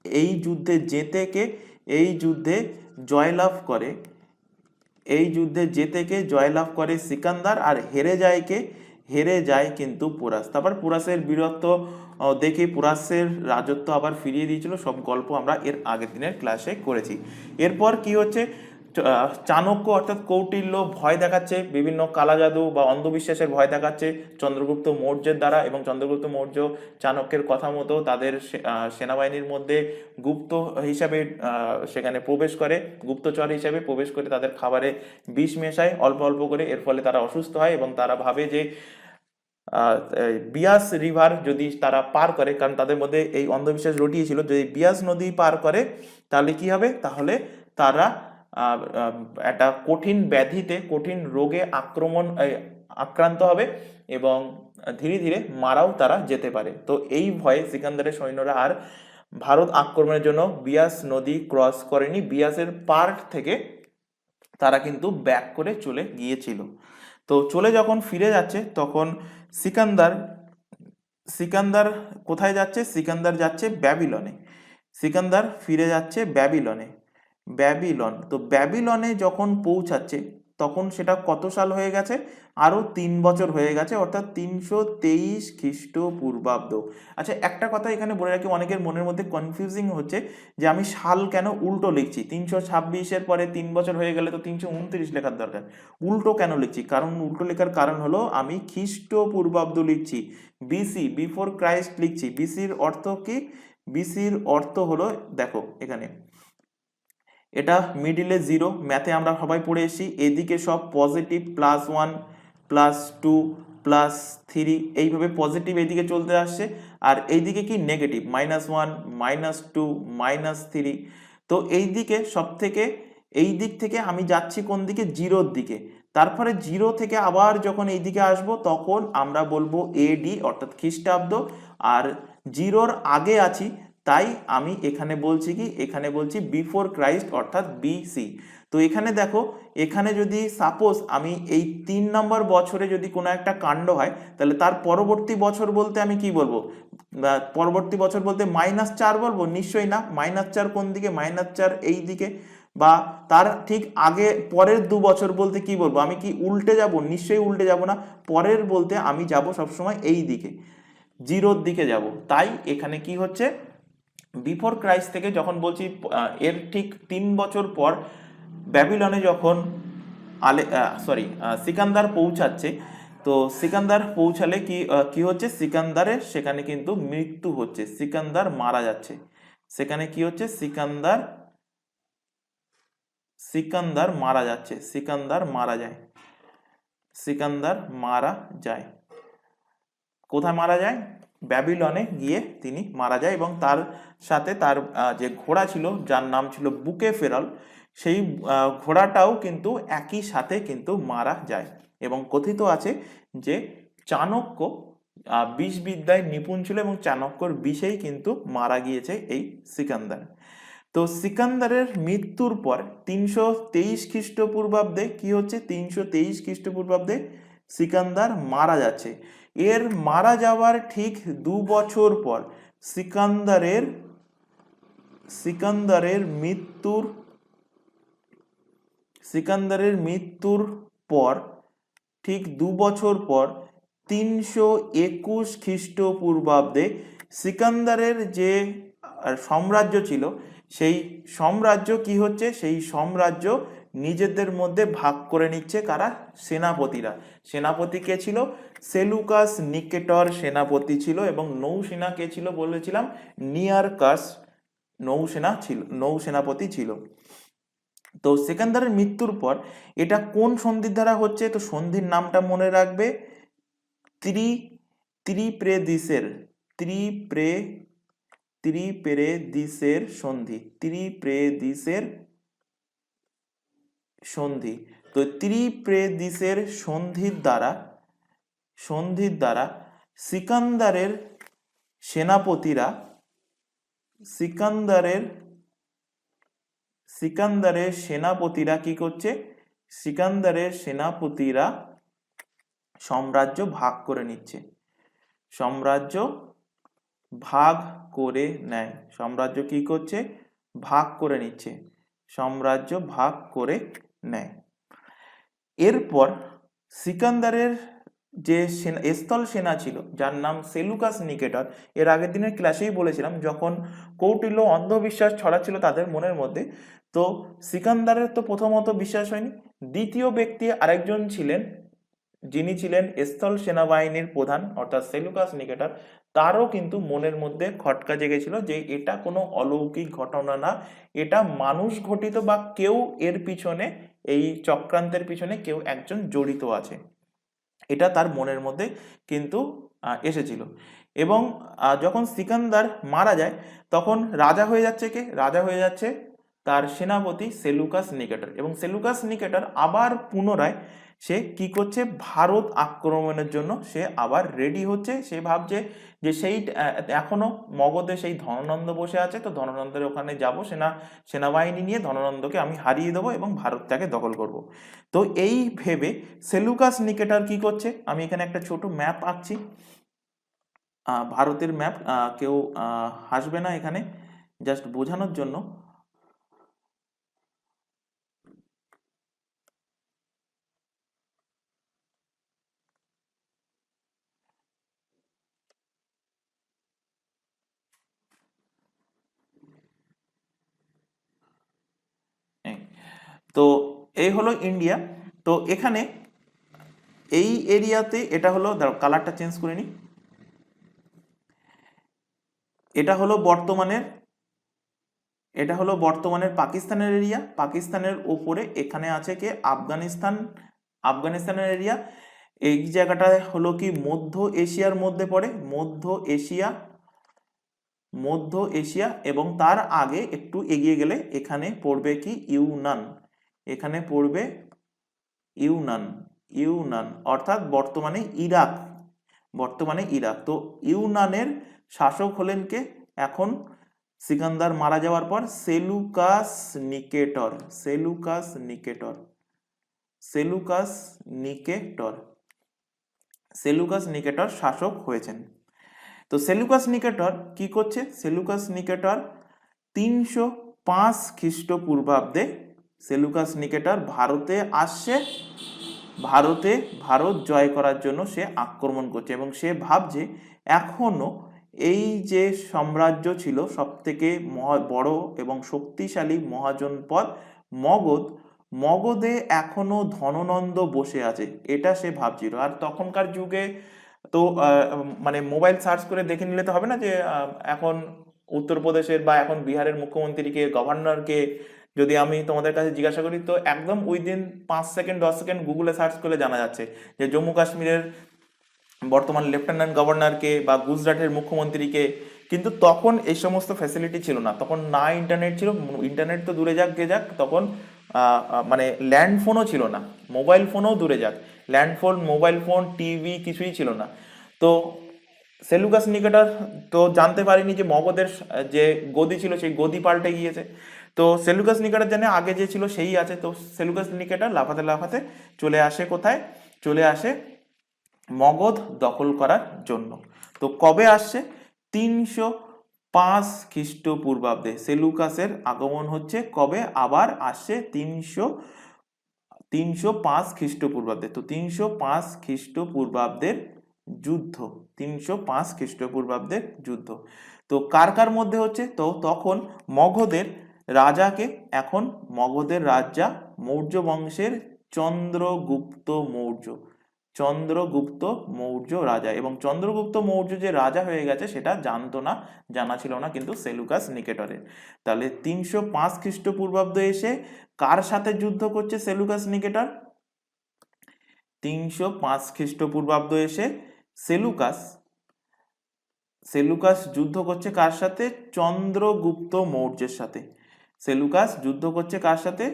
এই যুদ্ধে জেতে কে? এই যুদ্ধে জয়লাভ করে, এই যুদ্ধে জেতে কে? জয়লাভ করে সিকান্দার। আর হেরে যায় কে? হেরে যায় কিন্তু পোরাস। তারপর পোরাসের বীরত্ব দেখে পোরাসের রাজত্ব আবার ফিরিয়ে দিয়েছিল। সব গল্প আমরা এর আগের দিনের ক্লাসে করেছি। এরপর কি হচ্ছে? চাণক্য অর্থাৎ কৌটিল্য ভয় দেখাচ্ছে, বিভিন্ন কালা জাদু বা অন্ধবিশ্বাসের ভয় দেখাচ্ছে চন্দ্রগুপ্ত মৌর্যের দ্বারা, এবং চন্দ্রগুপ্ত মৌর্য চাণক্যের কথা মতো তাদের সেনাবাহিনীর মধ্যে গুপ্ত হিসাবে সেখানে প্রবেশ করে, গুপ্তচর হিসাবে প্রবেশ করে তাদের খাবারে বিষ মেশায় অল্প অল্প করে। এর ফলে তারা অসুস্থ হয় এবং তারা ভাবে যে বিয়াস রিভার যদি তারা পার করে, কারণ তাদের মধ্যে এই অন্ধবিশ্বাস রটিয়েছিল, যদি বিয়াস নদী পার করে তাহলে কি হবে? তাহলে তারা একটা কঠিন ব্যাধিতে, কঠিন রোগে আক্রান্ত হবে এবং ধীরে ধীরে মারাও তারা যেতে পারে। তো এই ভয়ে সিকান্দারের সৈন্যরা আর ভারত আক্রমণের জন্য বিয়াস নদী ক্রস করেনি। বিয়াসের পার্ট থেকে তারা কিন্তু ব্যাক করে চলে গিয়েছিল। তো চলে যখন ফিরে যাচ্ছে, তখন সিকান্দার সিকান্দার কোথায় যাচ্ছে? সিকান্দার যাচ্ছে ব্যাবিলনে। সিকান্দার ফিরে যাচ্ছে ব্যাবিলনে। ব্যাবিলন। তো ব্যাবিলনে যখন পৌঁছাচ্ছে, তখন সেটা কত সাল হয়ে গেছে? আরো 3 বছর হয়ে গেছে, অর্থাৎ 323 খ্রিস্টপূর্বাব্দ। আচ্ছা, একটা কথা এখানে বলে রাখি, অনেকের মনের মধ্যে কনফিউজিং হচ্ছে যে আমি সাল কেন উল্টো লিখছি? 326-এর পরে 3 বছর হয়ে গেলে তো 329 লেখার দরকার, উল্টো কেন লিখছি? কারণ উল্টো লেখার কারণ হলো আমি খ্রিস্টপূর্বাব্দ লিখছি, বিসি, বিফোর ক্রাইস্ট লিখছি। বিসির অর্থ কি? বিসির অর্থ হলো, দেখো এখানে এটা মিডিলে 0, ম্যাথে আমরা সবাই পড়ে এসেছি, এদিকে সব পজিটিভ, +1 +2 +3, এইভাবে পজিটিভ এইদিকে চলতে আসছে, আর এইদিকে কি? নেগেটিভ, -1 -2 -3। তো এইদিকে সব থেকে, এই দিক থেকে আমি যাচ্ছি কোন দিকে? 0-র দিকে। তারপরে 0 থেকে আবার যখন এইদিকে আসব, তখন আমরা বলবো এডি, অর্থাৎ খ্রিস্টাব্দ। আর 0-র আগে আছি, তাই আমি এখানে বলছি কি? এখানে বলছি বিফোর ক্রাইস্ট, অর্থাৎ বিসি। তো এখানে দেখো, এখানে যদি সাপোজ আমি এই 3 নম্বর বছরে যদি কোনো একটা কাণ্ড হয়, তাহলে তার পরবর্তী বছর বলতে আমি কি বলবো? পরবর্তী বছর বলতে -4 বলবো? নিশ্চয়ই না। -4 কোন দিকে? -4 এই দিকে। বা তার ঠিক আগে পরের 2 বছর বলতে কি বলবো? আমি কি উল্টে যাব? নিশ্চয়ই উল্টে যাব না। পরের বলতে আমি যাব সবসময় এই দিকে, 0-র দিকে যাব। তাই এখানে কি হচ্ছে? বিফোর ক্রাইস্ট থেকে যখন বলছি, এর ঠিক 3 বছর পর ব্যাবিলনে যখন সিকান্দার পৌঁছাচ্ছে, তো সিকান্দার পৌঁছালে কি হচ্ছে, সিকান্দারের সেখানে কিন্তু মৃত্যু হচ্ছে, সিকান্দার মারা যাচ্ছে। সেখানে কি হচ্ছে, সিকান্দার মারা যাচ্ছে, সিকান্দার মারা যায়, সিকান্দার মারা যায়। কোথায় মারা যায়? ব্যাবিলনে গিয়ে তিনি মারা যায়, এবং তার সাথে তার যে ঘোড়া ছিল, যার নাম ছিল বুকে ফেরাল, সেই ঘোড়াটাও কিন্তু একই সাথে কিন্তু মারা যায়। এবং কথিত আছে যে চাণক্য বিষবিদ্যায় নিপুণ ছিল, এবং চাণক্যর বিষেই কিন্তু মারা গিয়েছে এই সিকান্দার। তো সিকান্দারের মৃত্যুর পর 323 খ্রিস্টপূর্বাব্দে কি হচ্ছে, 323 খ্রিস্টপূর্বাব্দে সিকান্দার মারা যাচ্ছে। এর মারা যাওয়ার ঠিক 2 বছর পর সিকান্দারের মৃত্যুর পর ঠিক 2 বছর পর 321 খ্রিস্টপূর্বাব্দে সিকান্দারের যে সাম্রাজ্য ছিল, সেই সাম্রাজ্য কি হচ্ছে, সেই সাম্রাজ্য নিজেদের মধ্যে ভাগ করে নিচ্ছে কারা? সেনাপতিরা। সেনাপতি কে ছিল? সেলুকাস নিকেটর সেনাপতি ছিল, এবং নৌসেনা কে ছিল বলেছিলাম? নিয়ারকাস নৌসেনাপতি ছিল। তো সিকান্দারের মৃত্যুর পর এটা কোন সন্ধির দ্বারা হচ্ছে? তো সন্ধির নামটা মনে রাখবে, ত্রিপ্রেদিসের সন্ধি, ত্রিপ্রেদিসের সন্ধি। তো ত্রিপ্রেদিসের সন্ধির দ্বারা সিকান্দারের সেনাপতিরা কি করছে? সিকান্দারের সেনাপতিরা সাম্রাজ্য ভাগ করে নিচ্ছে, সাম্রাজ্য ভাগ করে নেয়। সাম্রাজ্য কি করছে? ভাগ করে নিচ্ছে, সাম্রাজ্য ভাগ করে নেয়। এরপর সিকান্দারের যে স্থল সেনা ছিল, যার নাম সেলুকাস নিকেটর, এর আগের দিনের ক্লাসেই বলেছিলাম, যখন কৌটিল্য অন্ধবিশ্বাস ছড়াচ্ছিল তাদের মনের মধ্যে, তো সিকান্দারের তো প্রথমত বিশ্বাস হয়নি। দ্বিতীয় ব্যক্তি আরেকজন ছিলেন, যিনি ছিলেন স্থল সেনাবাহিনীর প্রধান, অর্থাৎ সেলুকাস নিকেটর, তারও কিন্তু মনের মধ্যে খটকা জেগেছিল যে এটা কোনো অলৌকিক ঘটনা না, এটা মানুষ ঘটিত, বা কেউ এর পিছনে, এই চক্রান্তের পিছনে কেউ একজন জড়িত আছে, এটা তার মনের মধ্যে কিন্তু এসেছিল। এবং যখন সিকান্দার মারা যায়, তখন রাজা হয়ে যাচ্ছে কে? রাজা হয়ে যাচ্ছে তার সেনাপতি সেলুকাস নিকেটর। এবং সেলুকাস নিকেটর আবার পুনরায় সে কি করছে? ভারত আক্রমণের জন্য সে আবার রেডি হচ্ছে। সে ভাবছে যে সেই এখনো মগধে সেই ধননন্দ বসে আছে, তো ধননন্দের ওখানে যাব, সেনাবাহিনী নিয়ে ধননন্দকে আমি হারিয়ে দেবো এবং ভারতটাকে দখল করব। তো এই ভেবে সেলুকাস নিকেটর কি করছে, আমি এখানে একটা ছোট ম্যাপ আঁকছি, ভারতের ম্যাপ, কেউ হাসবে না এখানে, জাস্ট বোঝানোর জন্য। তো এই হলো ইন্ডিয়া। তো এখানে এই এরিয়াতে এটা হলো, দাঁড়াও কালারটা চেঞ্জ করে নিই, এটা হলো বর্তমানের পাকিস্তানের এরিয়া। পাকিস্তানের ওপরে এখানে আছে কে? আফগানিস্তানের এরিয়া। এই জায়গাটা হলো কি মধ্য এশিয়ার মধ্যে পড়ে, মধ্য এশিয়া। এবং তার আগে একটু এগিয়ে গেলে এখানে পড়বে কি? ইউনান। এখানে পড়বে ইউনান, অর্থাৎ বর্তমানে ইরাক। তো ইউনানের শাসক হলেন কে এখন? সিকান্দার মারা যাওয়ার পর সেলুকাস নিকেটর শাসক হয়েছেন। তো সেলুকাস নিকেটর কি করছে? সেলুকাস নিকেটর 305 খ্রিস্টপূর্বাব্দে সেলুকাস নিকেটর ভারতে আসছে, ভারত জয় করার জন্য সে আক্রমণ করছে, এবং সে ভাবছে এখনো এই যে সাম্রাজ্য ছিল সব থেকে বড় এবং শক্তিশালী মহাজনপদ মগধ, মগধে এখনো ধননন্দ বসে আছে, এটা সে ভাবছিল। আর তখনকার যুগে তো মানে মোবাইল সার্চ করে দেখে নিলে তো হবে না যে এখন উত্তরপ্রদেশের বা এখন বিহারের মুখ্যমন্ত্রীকে, গভর্নরকে যদি আমি তোমাদের কাছে জিজ্ঞাসা করি, তো একদম উইদিন 5 সেকেন্ড 10 সেকেন্ড গুগলে সার্চ করলে জানা যাচ্ছে যে জম্মু কাশ্মীরের বর্তমান লেফটেন্যান্ট গভর্নরকে বা গুজরাটের মুখ্যমন্ত্রীকে। কিন্তু তখন এই সমস্ত ফ্যাসিলিটি ছিল না, তখন না ইন্টারনেট ছিল, ইন্টারনেট তো দূরে যাক গে যাক, তখন মানে ল্যান্ড ফোনও ছিল না, মোবাইল ফোনও দূরে যাক, land phone, mobile phone, TV কিছুই ছিল না। তো সেলুকাস নিকেটর তো জানতে পারিনি যে মগধের যে গদি ছিল সেই গদি পাল্টে গিয়েছে। তো সেলুকাস নিকেটর জানে আগে যে ছিল সেই আছে। তো সেলুকাস নিকেটর লাফাতে লাফাতে চলে আসে কোথায়, চলে আসে মগধ দখল করার জন্য। তো কবে আসছে? 305 খ্রিস্টপূর্বাব্দে সেলুকাসের আগমন হচ্ছে। কবে আবার আসছে? 305 খ্রিস্টপূর্বাব্দে। তো 305 খ্রিস্টপূর্বাব্দের যুদ্ধ, 305 খ্রিস্টপূর্বাব্দের যুদ্ধ। তো কার কার মধ্যে হচ্ছে? তো তখন মগধের রাজাকে, এখন মগধের রাজা মৌর্য বংশের চন্দ্রগুপ্ত মৌর্য, চন্দ্রগুপ্ত মৌর্য রাজা। এবং চন্দ্রগুপ্ত মৌর্য যে রাজা হয়ে গেছে সেটা জানতো না, জানা ছিল না কিন্তু সেলুকাস নিকেটরের। তাহলে 305 খ্রিস্টপূর্বাব্দ এসে কার সাথে যুদ্ধ করছে সেলুকাস নিকেটর? 305 খ্রিস্টপূর্বাব্দ এসে সেলুকাস সেলুকাস যুদ্ধ করছে কার সাথে? চন্দ্রগুপ্ত মৌর্যের সাথে। সেলুকাস যুদ্ধ করছে কার সাথে?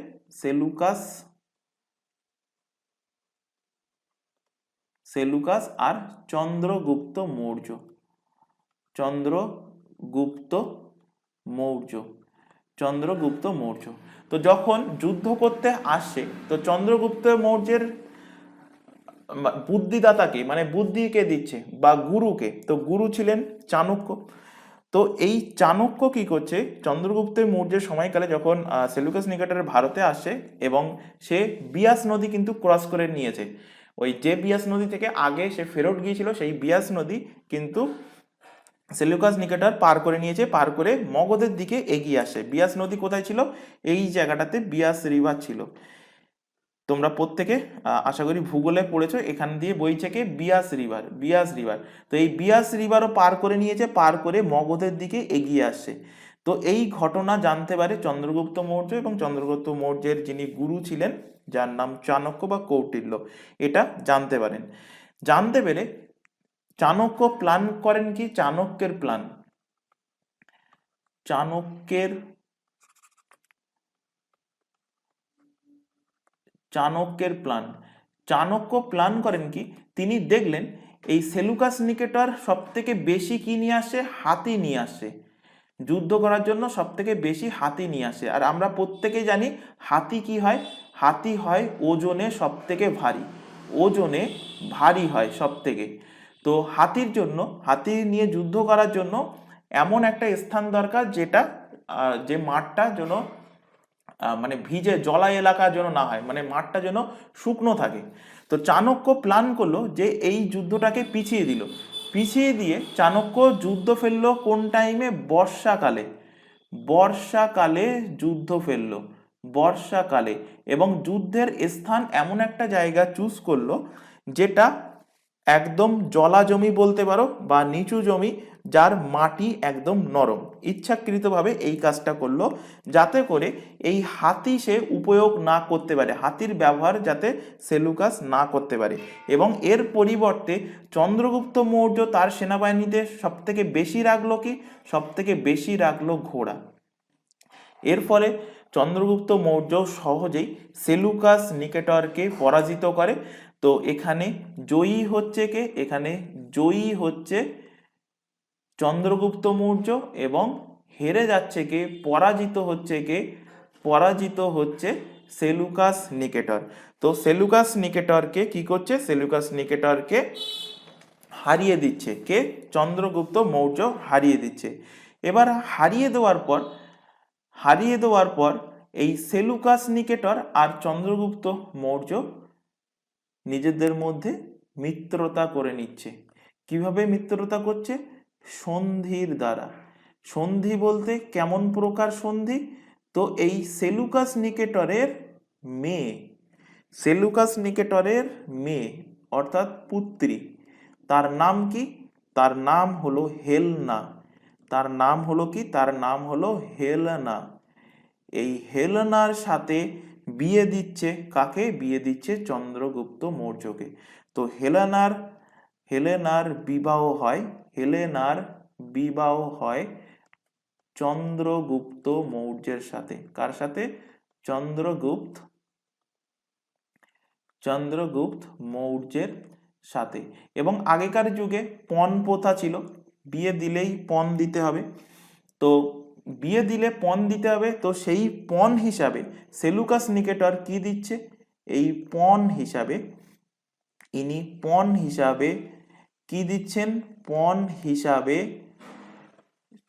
সেলুকাস আর চন্দ্রগুপ্ত মৌর্য, চন্দ্রগুপ্ত মৌর্য, চন্দ্রগুপ্ত মৌর্য। তো যখন যুদ্ধ করতে আসে, তো চন্দ্রগুপ্ত মৌর্যের বুদ্ধিদাতাকে, মানে বুদ্ধিকে দিচ্ছে বা গুরুকে, তো গুরু ছিলেন চাণক্য। তো এই চাণক্য কি করছে? চন্দ্রগুপ্ত মৌর্যের সময়কালে যখন সেলুকাস নিকেটর ভারতে আসে এবং সে বিয়াস নদী কিন্তু ক্রস করে নিয়েছে, ওই যে বিয়াস নদী থেকে আগে সে ফেরত গিয়েছিল সেই বিয়াস নদী কিন্তু সেলুকাস নিকেটর পার করে নিয়েছে, পার করে মগধের দিকে এগিয়ে আসে। বিয়াস নদী কোথায় ছিল? এই জায়গাটাতে বিয়াস রিভার ছিল। তোমরা প্রত্যেকে আশা করি ভূগোলে পড়েছো, এখান দিয়ে বইছে কে? বিয়াস রিভার, বিয়াস রিভার। তো এই বিয়াস রিভারও পার করে নিয়েছে, পার করে মগধের দিকে এগিয়ে আসছে। তো এই ঘটনা জানতে পারে চন্দ্রগুপ্ত মৌর্য, এবং চন্দ্রগুপ্ত মৌর্যের যিনি গুরু ছিলেন যার নাম চাণক্য বা কৌটিল্য, এটা জানতে পারেন। জানতে পেরে চাণক্য প্ল্যান করেন কি? চাণক্যের প্ল্যান, চাণক্যের চাণক্যের প্ল্যান, চাণক্য প্ল্যান করেন কি? তিনি দেখলেন এই সেলুকাস নিকেটর সব থেকে বেশি কি নিয়ে আসে? হাতি নিয়ে আসে। যুদ্ধ করার জন্য সব থেকে বেশি হাতি নিয়ে আসে। আর আমরা প্রত্যেকেই জানি হাতি কি হয়? হাতি হয় ওজনে সব থেকে ভারী, ওজনে ভারী হয় সব থেকে। তো হাতির জন্য, হাতি নিয়ে যুদ্ধ করার জন্য এমন একটা স্থান দরকার যেটা যে মাঠটা যেন মানে ভিজে জলা এলাকার জন্য না হয়, মানে মাঠটা যেন শুকনো থাকে। তো চাণক্য প্ল্যান করলো যে এই যুদ্ধটাকে পিছিয়ে দিল, পিছিয়ে দিয়ে চাণক্য যুদ্ধ ফেললো কোন টাইমে? বর্ষাকালে, বর্ষাকালে যুদ্ধ ফেললো, বর্ষাকালে। এবং যুদ্ধের স্থান এমন একটা জায়গা চুজ করলো যেটা একদম জলা জমি বলতে পারো বা নিচু জমি, যার মাটি একদম নরম। ইচ্ছাকৃতভাবে এই কাজটা করলো যাতে করে এই হাতি সে উপয়োগ না করতে পারে, হাতির ব্যবহার যাতে সেলুকাস না করতে পারে। এবং এর পরিবর্তে চন্দ্রগুপ্ত মৌর্য তার সেনাবাহিনীতে সব থেকে বেশি রাখলো কি? সব থেকে বেশি রাখলো ঘোড়া। এর ফলে চন্দ্রগুপ্ত মৌর্য সহজেই সেলুকাস নিকেটরকে পরাজিত করে। তো এখানে জয়ী হচ্ছে কে? এখানে জয়ী হচ্ছে চন্দ্রগুপ্ত মৌর্য, এবং হেরে যাচ্ছে কে? পরাজিত হচ্ছে কে? পরাজিত হচ্ছে সেলুকাস নিকেটর। তো সেলুকাস নিকেটরকে কি করছে? সেলুকাস নিকেটরকে হারিয়ে দিচ্ছে কে? চন্দ্রগুপ্ত মৌর্য হারিয়ে দিচ্ছে। এবার হারিয়ে দেওয়ার পর এই সেলুকাস নিকেটর আর চন্দ্রগুপ্ত মৌর্য নিজেদের মধ্যে মিত্রতা করে নিচ্ছে। কিভাবে মিত্রতা করছে? সন্ধির দ্বারা। সন্ধি বলতে কেমন প্রকার সন্ধি? তো এই সেলুকাস নিকেটরের মেয়ে, সেলুকাস নিকেটরের মেয়ে অর্থাৎ পুত্রী, তার নাম কি? তার নাম হলো হেলনা। তার নাম হলো কি? তার নাম হলো হেলেনা। এই হেলেনার সাথে বিয়ে দিচ্ছে কাকে? বিয়ে দিচ্ছে চন্দ্রগুপ্ত মৌর্যকে। তো হেলেনার বিবাহ হয়, হেলেনার বিবাহ হয় চন্দ্রগুপ্ত মৌর্যের সাথে। কার সাথে? চন্দ্রগুপ্ত মৌর্যের সাথে। এবং আগেকার যুগে পণ প্রথা ছিল, বিয়ে দিলেই পণ দিতে হবে। তো বিয়ে দিলে পণ দিতে হবে, তো সেই পণ হিসাবে সেলুকাস নিকেটর কি দিচ্ছে? এই পণ হিসাবে কি দিচ্ছেন? পণ হিসাবে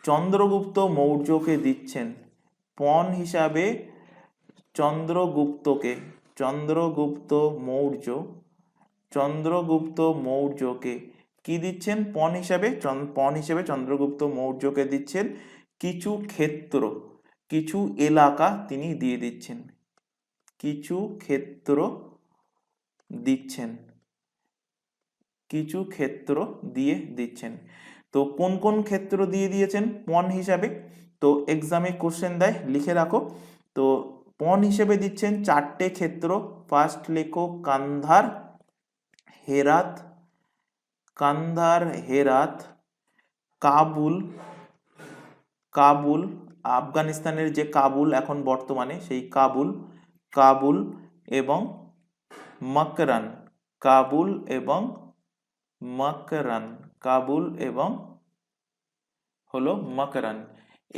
চন্দ্রগুপ্ত মৌর্যকে দিচ্ছেন। পণ হিসাবে চন্দ্রগুপ্ত মৌর্যকে কি দিচ্ছেন? পণ হিসাবে চন্দ্রগুপ্ত মৌর্যকে দিচ্ছেন কিছু ক্ষেত্র, কিছু এলাকা তিনি দিয়ে দিচ্ছেন। কিছু ক্ষেত্র দিয়ে দিচ্ছেন। তো কোন কোন ক্ষেত্র দিয়ে দিয়েছেন পণ হিসাবে? তো এক্সামে কোশ্চেন দেয়, লিখে রাখো। তো পণ হিসেবে দিচ্ছেন 4টে ক্ষেত্র। ফার্স্ট লেখো কান্ধার, হেরাত, কাবুল, আফগানিস্তানের যে কাবুল এখন বর্তমানে, সেই কাবুল এবং মকরান। কাবুল এবং হলো মকরান।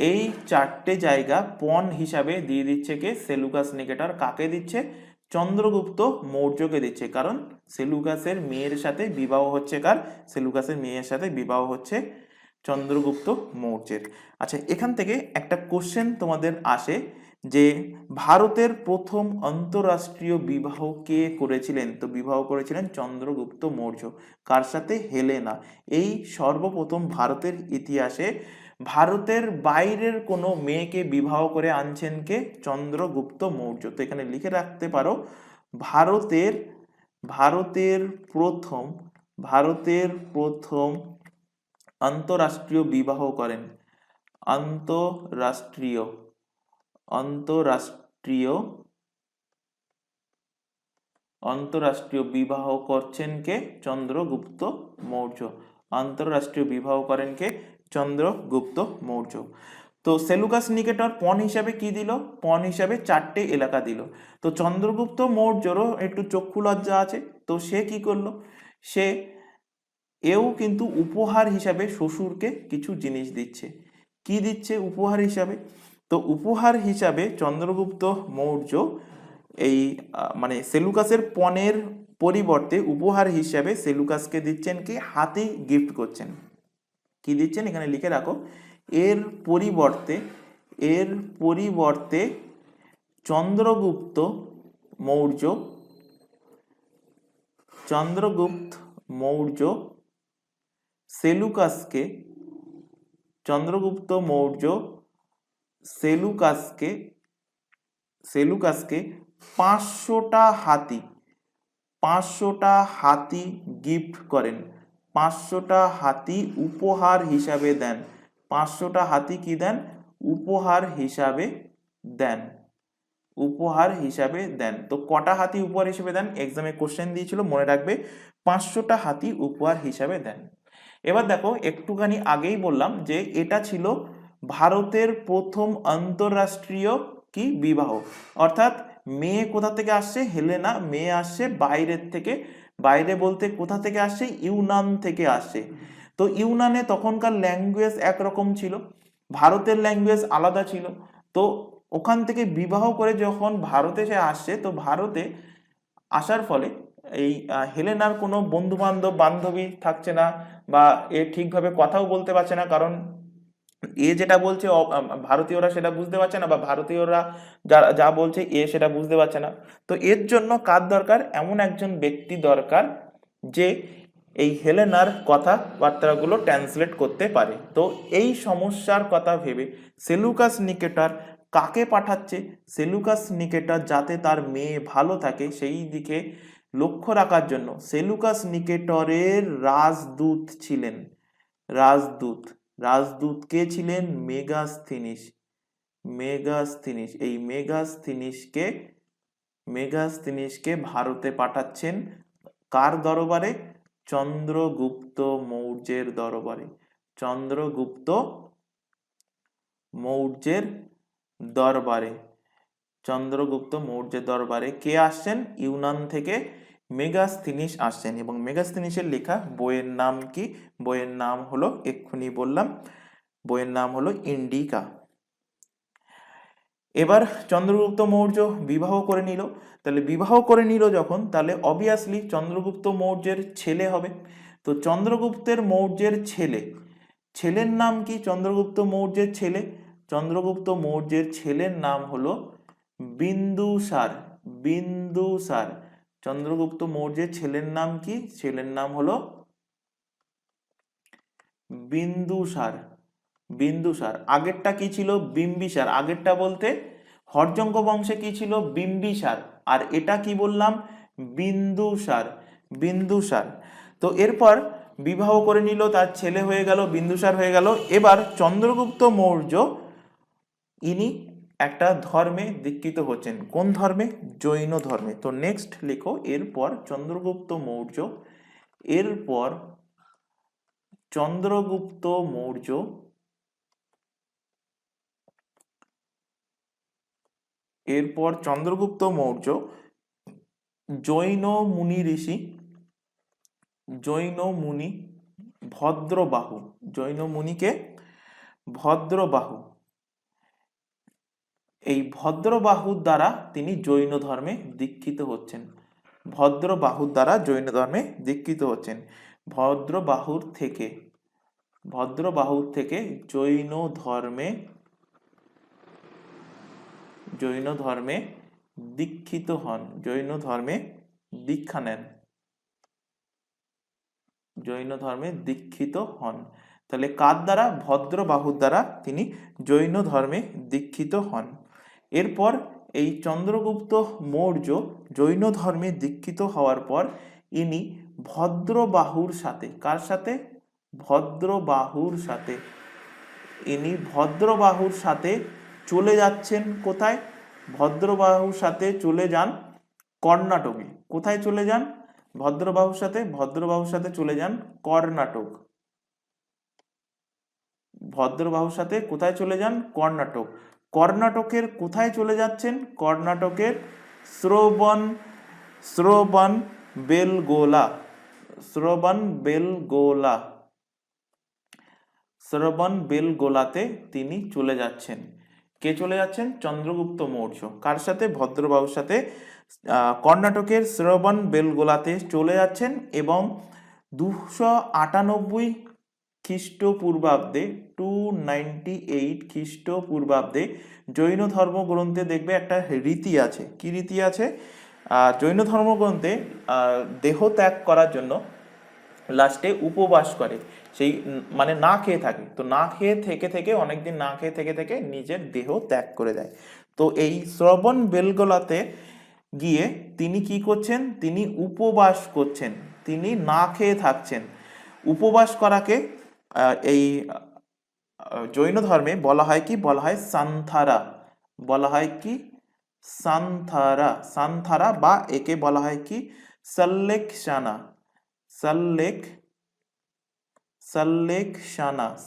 এই 4টে জায়গা পণ হিসাবে দিয়ে দিচ্ছে কে? সেলুকাস নিকেটর। কাকে দিচ্ছে? চন্দ্রগুপ্ত মৌর্যকে দিচ্ছে। কারণ সেলুকাসের মেয়ের সাথে বিবাহ হচ্ছে কার? সেলুকাসের মেয়ের সাথে বিবাহ হচ্ছে চন্দ্রগুপ্ত মৌর্যের। আচ্ছা, এখান থেকে একটা কোশ্চেন তোমাদের আসে যে ভারতের প্রথম আন্তঃরাষ্ট্রীয় বিবাহ কে করেছিলেন? তো বিবাহ করেছিলেন চন্দ্রগুপ্ত মৌর্য। কার সাথে? হেলেনা। এই সর্বপ্রথম ভারতের ইতিহাসে ভারতের বাইরের কোনো মেয়েকে বিবাহ করে আনছেন কে? চন্দ্রগুপ্ত মৌর্য। তো এখানে লিখে রাখতে পারো, ভারতের প্রথম আন্তঃরাষ্ট্রীয় বিবাহ করেন, আন্তঃরাষ্ট্রীয় বিবাহ করছেন কে? চন্দ্রগুপ্ত মৌর্য। আন্তঃরাষ্ট্রীয় বিবাহ করেন কে? চন্দ্রগুপ্ত মৌর্য। তো সেলুকাস নিকেটর পণ হিসাবে কি দিল? পণ হিসাবে 4টে এলাকা দিল। তো চন্দ্রগুপ্ত মৌর্যরও একটু চক্ষু লজ্জা আছে, তো সে কি করলো? এও কিন্তু উপহার হিসাবে শ্বশুরকে কিছু জিনিস দিচ্ছে। কি দিচ্ছে উপহার হিসাবে? তো উপহার হিসাবে চন্দ্রগুপ্ত মৌর্য এই মানে সেলুকাসের পণের পরিবর্তে উপহার হিসাবে সেলুকাসকে দিচ্ছেন কি? হাতি গিফট করছেন। কি দিচ্ছেন? এখানে লিখে রাখো। এর পরিবর্তে চন্দ্রগুপ্ত মৌর্য সেলুকাসকে 500টা হাতি গিফট করেন। 500টা হাতি উপহার হিসাবে দেন। 500টা হাতি কি দেন? উপহার হিসাবে দেন। তো কটা হাতি উপহার হিসেবে দেন? এক্সামে কোশ্চেন দিয়েছিল, মনে রাখবে। 500টা হাতি উপহার হিসাবে দেন। এবার দেখো, একটুখানি আগেই বললাম যে এটা ছিল ভারতের প্রথম আন্তঃরাষ্ট্রীয় কি বিবাহ। অর্থাৎ মেয়ে কোথা থেকে আসছে? হেলেনা মেয়ে আসছে বাইরের থেকে। বাইরে বলতে কোথা থেকে আসছে? ইউনান থেকে আসছে। তো ইউনানে তখনকার ল্যাঙ্গুয়েজ একরকম ছিল, ভারতের ল্যাঙ্গুয়েজ আলাদা ছিল। তো ওখান থেকে বিবাহ করে যখন ভারতে সে আসছে, তো ভারতে আসার ফলে এই হেলেনার কোনো বন্ধু বান্ধবী থাকছে না, বা এ ঠিকভাবে কথাও বলতে পারছে না। কারণ এ যেটা বলছে ভারতীয়রা সেটা বুঝতে পারছে না, বা ভারতীয়রা যা বলছে এ সেটা বুঝতে পারছে না। তো এর জন্য কার দরকার? এমন একজন ব্যক্তি দরকার যে এই হেলেনার কথাবার্তাগুলো ট্রান্সলেট করতে পারে। তো এই সমস্যার কথা ভেবে সেলুকাস নিকেটর কাকে পাঠাচ্ছে? সেলুকাস নিকেটর, যাতে তার মেয়ে ভালো থাকে সেই দিকে লক্ষ্য রাখার জন্য সেলুকাস নিকেটরের রাজদূত ছিলেন। রাজদূত, রাজদূত কে ছিলেন? মেগাস্থিনিস। মেগাস্থিনিস, এই মেগাস্থিনিসকে ভারতে পাঠাচ্ছেন কার দরবারে? চন্দ্রগুপ্ত মৌর্যের দরবারে। চন্দ্রগুপ্ত মৌর্যের দরবারে। চন্দ্রগুপ্ত মৌর্যের দরবারে কে আসছেন? ইউনান থেকে মেগাস্থিনিস আসছেন। এবং মেগাস্থিনিসের লেখা বইয়ের নাম কি? বইয়ের নাম হলো, এক্ষুনি বললাম, বইয়ের নাম হলো ইন্ডিকা। এবার চন্দ্রগুপ্ত মৌর্য বিবাহ করে নিল। তাহলে বিবাহ করে নিল যখন, তাহলে অবভিয়াসলি চন্দ্রগুপ্ত মৌর্যের ছেলে হবে। তো চন্দ্রগুপ্তের মৌর্যের ছেলের নাম কি? চন্দ্রগুপ্ত মৌর্যের চন্দ্রগুপ্ত মৌর্যের ছেলের নাম হলো বিন্দুসার। বিন্দুসার। চন্দ্রগুপ্ত মৌর্যের ছেলের নাম কি? ছেলের নাম হলো বিন্দুসার। বিন্দুসার। আগেরটা কি ছিল? বিম্বিসার। আগেরটা বলতে হর্যঙ্ক বংশে কি ছিল? বিম্বিসার। আর এটা কি বললাম? বিন্দুসার। বিন্দুসার। তো এরপর বিবাহ করে নিল, তার ছেলে হয়ে গেল, বিন্দুসার হয়ে গেল। এবার চন্দ্রগুপ্ত মৌর্য ইনি একটা ধর্মে দীক্ষিত হচ্ছেন। কোন ধর্মে? জৈন ধর্মে। তো নেক্সট লেখো, এরপর চন্দ্রগুপ্ত মৌর্য, এরপর চন্দ্রগুপ্ত মৌর্য এরপর চন্দ্রগুপ্ত মৌর্য জৈন মুনি ঋষি, জৈন মুনি ভদ্রবাহু, জৈন মুনিকে ভদ্রবাহু, এই ভদ্রবাহুর দ্বারা তিনি জৈন ধর্মে দীক্ষিত হচ্ছেন। ভদ্রবাহুর দ্বারা জৈন ধর্মে দীক্ষিত হচ্ছেন। ভদ্রবাহুর থেকে জৈন ধর্মে দীক্ষিত হন। জৈন ধর্মে দীক্ষা নেন। জৈন ধর্মে দীক্ষিত হন। তাহলে কার দ্বারা? ভদ্রবাহুর দ্বারা তিনি জৈন ধর্মে দীক্ষিত হন। এরপর এই চন্দ্রগুপ্ত মৌর্য জৈন ধর্মে দীক্ষিত হওয়ার পর ইনি ভদ্রবাহুর সাথে, কার সাথে? ভদ্রবাহুর সাথে। ইনি ভদ্রবাহুর সাথে চলে যাচ্ছেন কোথায়? ভদ্রবাহুর সাথে চলে যান কর্ণাটকে। কোথায় চলে যান? ভদ্রবাহুর সাথে চলে যান কর্ণাটক। ভদ্রবাহুর সাথে কোথায় চলে যান? কর্ণাটক। কর্ণাটকের কোথায় চলে যাচ্ছেন? কর্ণাটকের শ্রবণ বেলগোলা। শ্রবণ বেলগোলাতে তিনি চলে যাচ্ছেন। কে চলে যাচ্ছেন? চন্দ্রগুপ্ত মৌর্য। কার সাথে? ভদ্রবাহুর সাথে কর্ণাটকের শ্রবণ বেলগোলাতে চলে যাচ্ছেন। এবং 298 খ্রিস্টপূর্বাব্দে, 298 খ্রিস্টপূর্বাব্দে জৈন ধর্মগ্রন্থে দেখবে একটা রীতি আছে। কি রীতি আছে? জৈন ধর্মগ্রন্থে দেহ ত্যাগ করার জন্য লাস্টে উপবাস করে, সেই মানে না খেয়ে থাকে। তো না খেয়ে থেকে অনেকদিন না খেয়ে থেকে নিজের দেহ ত্যাগ করে দেয়। তো এই শ্রবণ বেলগোলাতে গিয়ে তিনি কি করছেন? তিনি উপবাস করছেন, তিনি না খেয়ে থাকছেন। উপবাস করাকে এই জৈন ধর্মে বলা হয় কি? বলা হয় সান্থারা। বলা হয় কি? সান্থারা। সান্থারা, বা একে বলা হয় কি? সল্লেখসানা।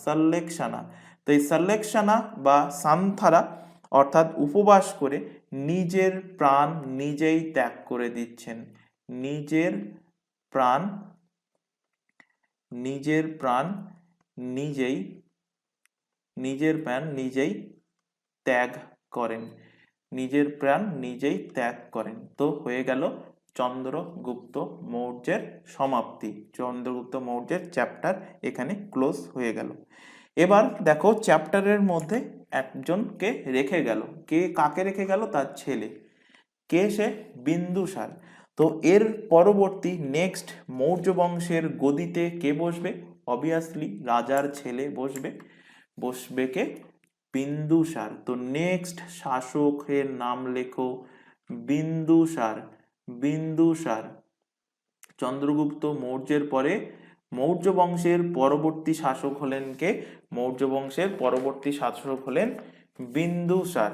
সল্লেখসানা। তো এই সল্লেখসানা বা সান্থারা অর্থাৎ উপবাস করে নিজের প্রাণ নিজেই ত্যাগ করে দিচ্ছেন। নিজের প্রাণ নিজেই ত্যাগ করেন। নিজের প্রাণ নিজেই ত্যাগ করেন। তো হয়ে গেল চন্দ্রগুপ্ত মৌর্যের সমাপ্তি। চন্দ্রগুপ্ত মৌর্যের চ্যাপ্টার এখানে ক্লোজ হয়ে গেল। এবার দেখো চ্যাপ্টারের মধ্যে একজনকে রেখে গেল। কাকে রেখে গেল? তার ছেলে। কে সে? বিন্দুসার। তো এর পরবর্তী নেক্সট মৌর্য বংশের গদিতে কে বসবে? অবভিয়াসলি রাজার ছেলে বসবে। কে? বিন্দুসার। তো নেক্সট শাসকের নাম লেখো বিন্দুসার। বিন্দুসার চন্দ্রগুপ্ত মৌর্যের পরে মৌর্য বংশের পরবর্তী শাসক হলেন কে? মৌর্য বংশের পরবর্তী শাসক হলেন বিন্দুসার।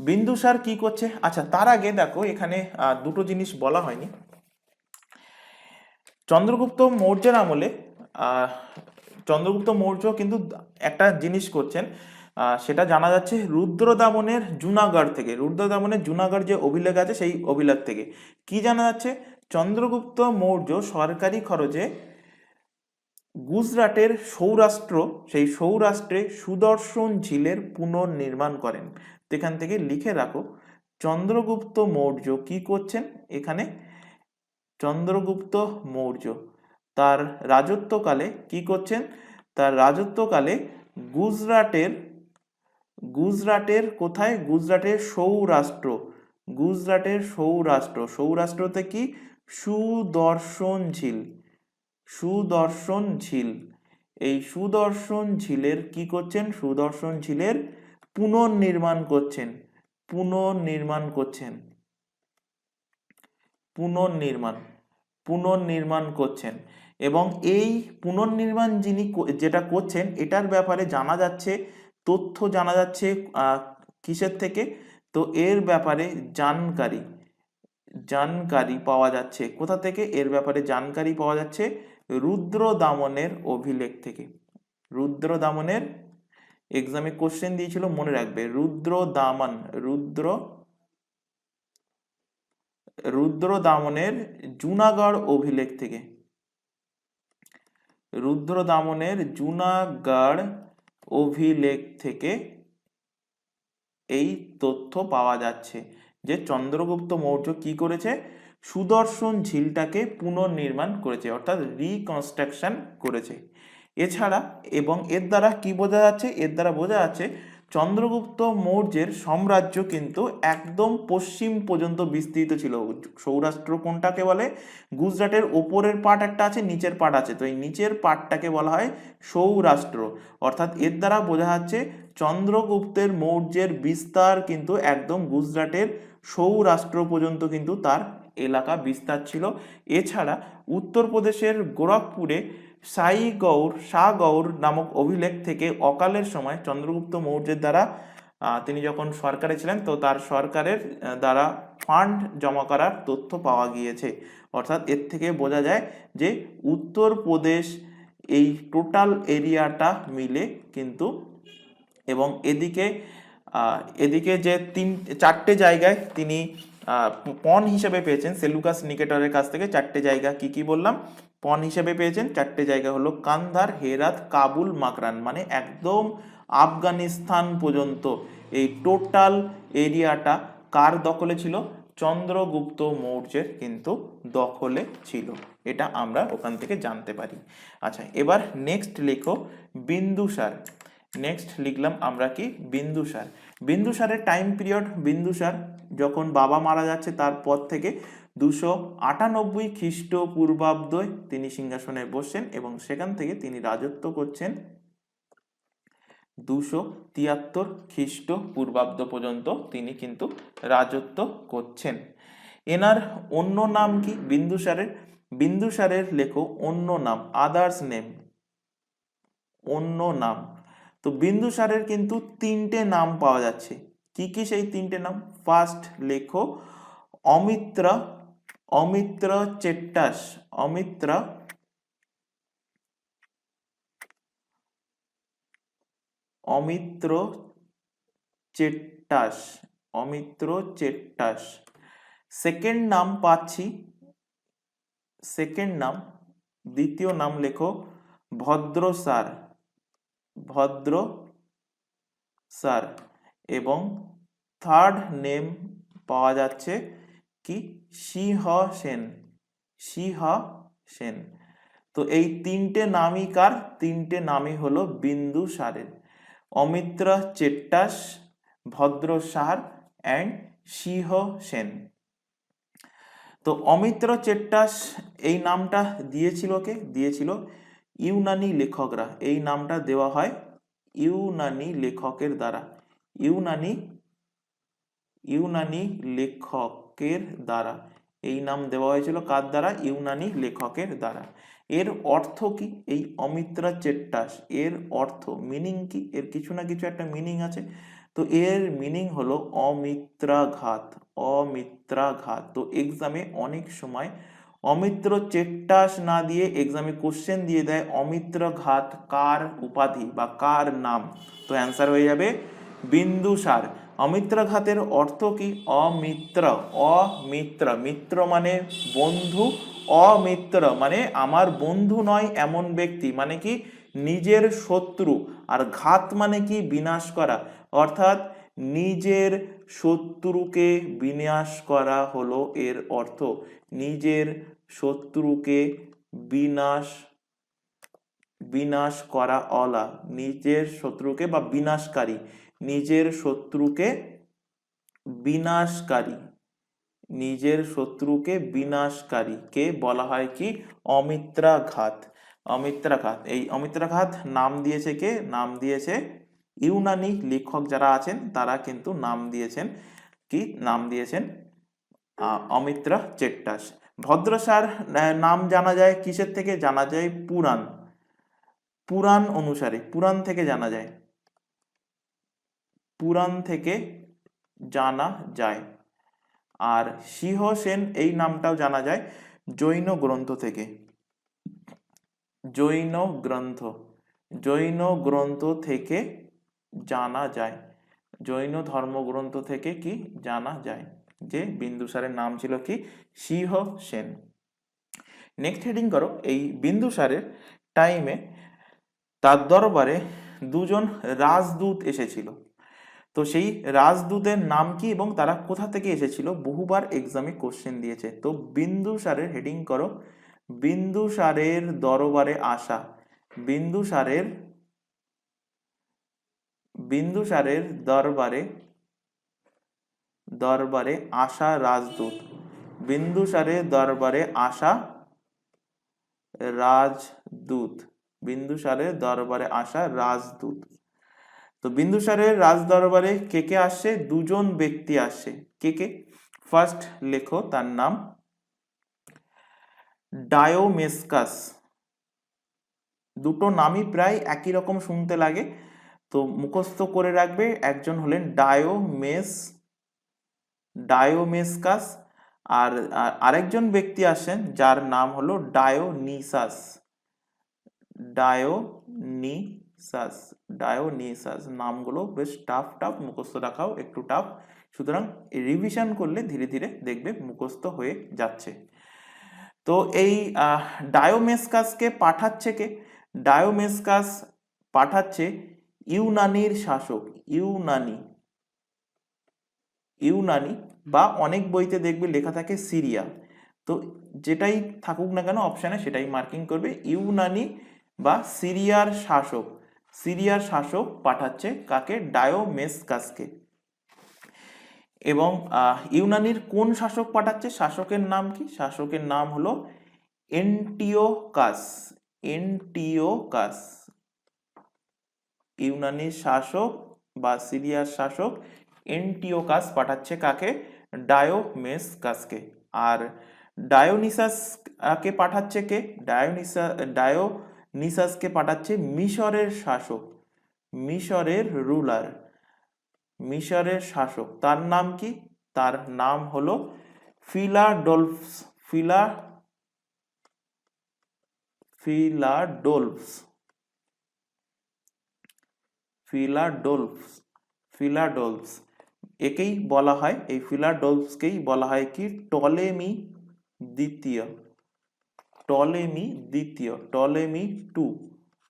বিন্দুসার কি করছে? আচ্ছা, তার আগে দেখো এখানে দুটো জিনিস বলা হয়নি। চন্দ্রগুপ্ত মৌর্যের আমলে চন্দ্রগুপ্ত মৌর্য কিন্তু একটা জিনিস করছেন, সেটা জানা যাচ্ছে রুদ্রদামনের জুনাগড় থেকে। রুদ্রদামনের জুনাগড় যে অভিলেখ আছে সেই অভিলেখ থেকে কি জানা যাচ্ছে? চন্দ্রগুপ্ত মৌর্য সরকারি খরচে গুজরাটের সৌরাষ্ট্র, সেই সৌরাষ্ট্রে সুদর্শন ঝিলের পুনর্নির্মাণ করেন। তো এখান থেকে লিখে রাখো চন্দ্রগুপ্ত মৌর্য কি করছেন এখানে? চন্দ্রগুপ্ত মৌর্য তার রাজত্বকালে কি করছেন? তার রাজত্বকালে গুজরাটের কোথায়? গুজরাটের সৌরাষ্ট্র। গুজরাটের সৌরাষ্ট্র, সৌরাষ্ট্রতে কি? সুদর্শন ঝিল। সুদর্শন ঝিল, এই সুদর্শন ঝিলের কি করছেন? সুদর্শন ঝিলের পুনর্নির্মাণ করছেন। পুনর্নির্মাণ করছেন। পুনর্নির্মাণ করছেন। এবং এই পুনর্নির্মাণ যিনি যেটা করছেন এটার ব্যাপারে জানা যাচ্ছে, তথ্য জানা যাচ্ছে কিসের থেকে? তো এর ব্যাপারে জানকারি পাওয়া যাচ্ছে কোথা থেকে? এর ব্যাপারে জানকারি পাওয়া যাচ্ছে রুদ্রদামনের অভিলেখ থেকে। রুদ্রদামনের এক্সামে কোশ্চেন দিয়েছিল, মনে রাখবে, রুদ্রদামনের জুনাগড় অভিলেখ থেকে। রুদ্রদামনের জুনাগড় অভিলেখ থেকে এই তথ্য পাওয়া যাচ্ছে যে চন্দ্রগুপ্ত মৌর্য কি করেছে? সুদর্শন ঝিলটাকে পুনর্নির্মাণ করেছে, অর্থাৎ রিকনস্ট্রাকশন করেছে। এছাড়া এবং এর দ্বারা কি বোঝা যাচ্ছে? এর দ্বারা বোঝা যাচ্ছে চন্দ্রগুপ্ত মৌর্যের সাম্রাজ্য কিন্তু একদম পশ্চিম পর্যন্ত বিস্তৃত ছিল। সৌরাষ্ট্র কোনটাকে বলে? গুজরাটের ওপরের পার্ট একটা আছে, নিচের পার্ট আছে, তো এই নিচের পার্টটাকে বলা হয় সৌরাষ্ট্র। অর্থাৎ এর দ্বারা বোঝা যাচ্ছে চন্দ্রগুপ্তের মৌর্যের বিস্তার কিন্তু একদম গুজরাটের সৌরাষ্ট্র পর্যন্ত কিন্তু তার এলাকা বিস্তার ছিল। এছাড়া উত্তরপ্রদেশের গোরখপুরে শাহগৌর নামক অভিলেখ থেকে অকালের সময় চন্দ্রগুপ্ত মৌর্যের দ্বারা তিনি যখন সরকারে ছিলেন, তো তার সরকারের দ্বারা ফান্ড জমা করার তথ্য পাওয়া গিয়েছে। অর্থাৎ এর থেকে বোঝা যায় যে উত্তরপ্রদেশ এই টোটাল এরিয়াটা মিলে কিন্তু, এবং এদিকে যে চারটে জায়গায় তিনি পণ হিসেবে পেয়েছেন সেলুকাস নিকেটরের কাছ থেকে। চারটে জায়গা কি কি বললাম? পণ হিসেবে পেয়েছেন। চারটে জায়গা হলো কান্দার, হেরাত, কাবুল, মাকরান, মানে একদম আফগানিস্তান পর্যন্ত এই টোটাল এরিয়াটা কার দখলে ছিল? চন্দ্রগুপ্ত মৌর্যের কিন্তু দখলে ছিল। এটা আমরা ওখান থেকে জানতে পারি। আচ্ছা, এবার নেক্সট লেখো বিন্দুসার। নেক্সট লিখলাম আমরা কি? বিন্দুসার। বিন্দুসারের টাইম পিরিয়ড, বিন্দুসার যখন বাবা মারা যাচ্ছে তারপর থেকে 298 খ্রিস্টপূর্বাব্দে তিনি সিংহাসনে বসছেন এবং সেখান থেকে তিনি রাজত্ব করছেন 273 খ্রিস্টপূর্বাব্দ পর্যন্ত তিনি কিন্তু রাজত্ব করছেন। এনার অন্য নাম কি? বিন্দুসারের লেখো অন্য নাম, আদার্স নেম, অন্য নাম। তো বিন্দুসারের কিন্তু তিনটে নাম পাওয়া যাচ্ছে। কি কি সেই তিনটে নাম? ফার্স্ট লেখো অমিত্র চেট্টাস। অমিত্র চেট্টাস। সেকেন্ড নাম পাচ্ছি, দ্বিতীয় নাম লেখো ভদ্রসার। এবং থার্ড নেম পাওয়া যাচ্ছে কি? সিংহ সেন। তো এই তিনটে নামই কার? তিনটে নামই হলো বিন্দুসারের। অমিত্র চেট্টাস, ভদ্রসার অ্যান্ড সিংহ সেন। তো অমিত্র চেট্টাস এই নামটা দিয়েছিল কে? দিয়েছিল ইউনানি লেখকরা। এই নামটা দেওয়া হয় ইউনানি লেখকের দ্বারা, ইউনানি ইউনানি লেখকের দ্বারা, এই নাম দেওয়া হয়েছিল কার দ্বারা? ইউনানি লেখকের দ্বারা। এর অর্থ কি? এই অমিত্রা চেট্টাস এর অর্থ, মিনিং কি? এর কিছু না কিছু একটা মিনিং আছে। তো এর মিনিং হলো অমিত্রাঘাত, অমিত্রাঘাত। তো এক্সামে অনেক সময় অমিত্র চেট্টাস না দিয়ে এক্সামে কোশ্চেন দিয়ে দেয় অমিত্রঘাত কার উপাধি বা কার নাম। তো অ্যান্সার হয়ে যাবে বিন্দুসার। অমিত্রঘাতের অর্থ কি? অমিত্র, অমিত্র, মিত্র মানে বন্ধু, অমিত্র মানে আমার বন্ধু নয় এমন ব্যক্তি, মানে কি নিজের শত্রু। আর ঘাত মানে কি? বিনাশ করা, অর্থাৎ নিজের শত্রুকে বিনাশ করা হলো এর অর্থ। নিজের শত্রুকে বিনাশ করা অলা, নিজের শত্রুকে বা বিনাশকারী, নিজের শত্রুকে বিনাশকারী, নিজের শত্রুকে বিনাশকারীকে বলা হয় কি? অমিত্রাঘাত। অমিত্রাঘাত, এই অমিত্রাঘাত নাম দিয়েছে কে? নাম দিয়েছে ইউনানি লেখক যারা আছেন তারা কিন্তু নাম দিয়েছেন কি? নাম দিয়েছেন অমিত্রা চেট্টাস। ভদ্রসার নাম জানা যায় কিসের থেকে? জানা যায় পুরাণ, পুরাণ অনুসারে, পুরাণ থেকে জানা যায়, পুরাণ থেকে জানা যায়। আর সিংহ সেন এই নামটাও জানা যায় জৈন গ্রন্থ থেকে, জৈন গ্রন্থ, জৈন গ্রন্থ থেকে জানা যায়, জৈন ধর্মগ্রন্থ থেকে কি জানা যায় যে বিন্দুসারের নাম ছিল কি? সিংহ সেন। নেক্সট হেডিং করো, এই বিন্দুসারের টাইমে তার দরবারে দুজন রাজদূত এসেছিল। তো সেই রাজদূতের নাম কি এবং তারা কোথা থেকে এসেছিল? বহুবার এক্সামে কোশ্চেন দিয়েছে। তো বিন্দুসারের হেডিং করো, বিন্দুসারের দরবারে আসা, বিন্দুসারের দরবারে আসা রাজদূত, বিন্দুসারের দরবারে আসা রাজদূত, বিন্দুসারের দরবারে আসা রাজদূত। তো বিন্দুসারের রাজ দরবারে কে কে আসছে? দুজন ব্যক্তি আসছে। কে কে? ফার্স্ট লেখো তার নাম ডায়োমেসকাস। দুটো নামই প্রায় একই রকম শুনতে লাগে, তো মুখস্থ করে রাখবে। একজন হলেন ডায়োমেসকাস, আর আরেকজন ব্যক্তি আসেন যার নাম হলো ডায়োনিসাস, ডায়োনিসাস। নামগুলো বেশ টাফ মুখস্থ রাখাও একটু টাফ, সুতরাং রিভিশন করলে ধীরে ধীরে দেখবে মুখস্থ হয়ে যাচ্ছে। তো এই ডায়োমেসকাসকে পাঠাচ্ছে কে? ডায়োমেসকাস পাঠাচ্ছে ইউনানির শাসক, ইউনানি বা অনেক বইতে দেখবে লেখা থাকে সিরিয়া। তো যেটাই থাকুক না কেন অপশানে সেটাই মার্কিং করবে, ইউনানি বা সিরিয়ার শাসক পাঠাচ্ছে কাকে? ডায়োমেসকাসকে। এবং ইউনানির কোন শাসক পাঠাচ্ছে? শাসকের নাম কি? শাসকের নাম হলো এন্টিওকাস, এন্টিওকাস। ইউনানির শাসক বা সিরিয়ার শাসক এন্টিওকাস পাঠাচ্ছে কাকে? ডায়োমেসকাসকে। আর ডায়োনিসাসকে পাঠাচ্ছে কে? ডায়োনিসাসকে পাঠাচ্ছে মিশরের শাসক, মিশরের রুলার, মিশরের শাসক। তার নাম কি? তার নাম হলো ফিলাডোলফস, ফিলাডোলফস। একেই বলা হয়, এই ফিলাডোলফসকেই বলা হয় কি? টলেমি দ্বিতীয়, টলেমি টু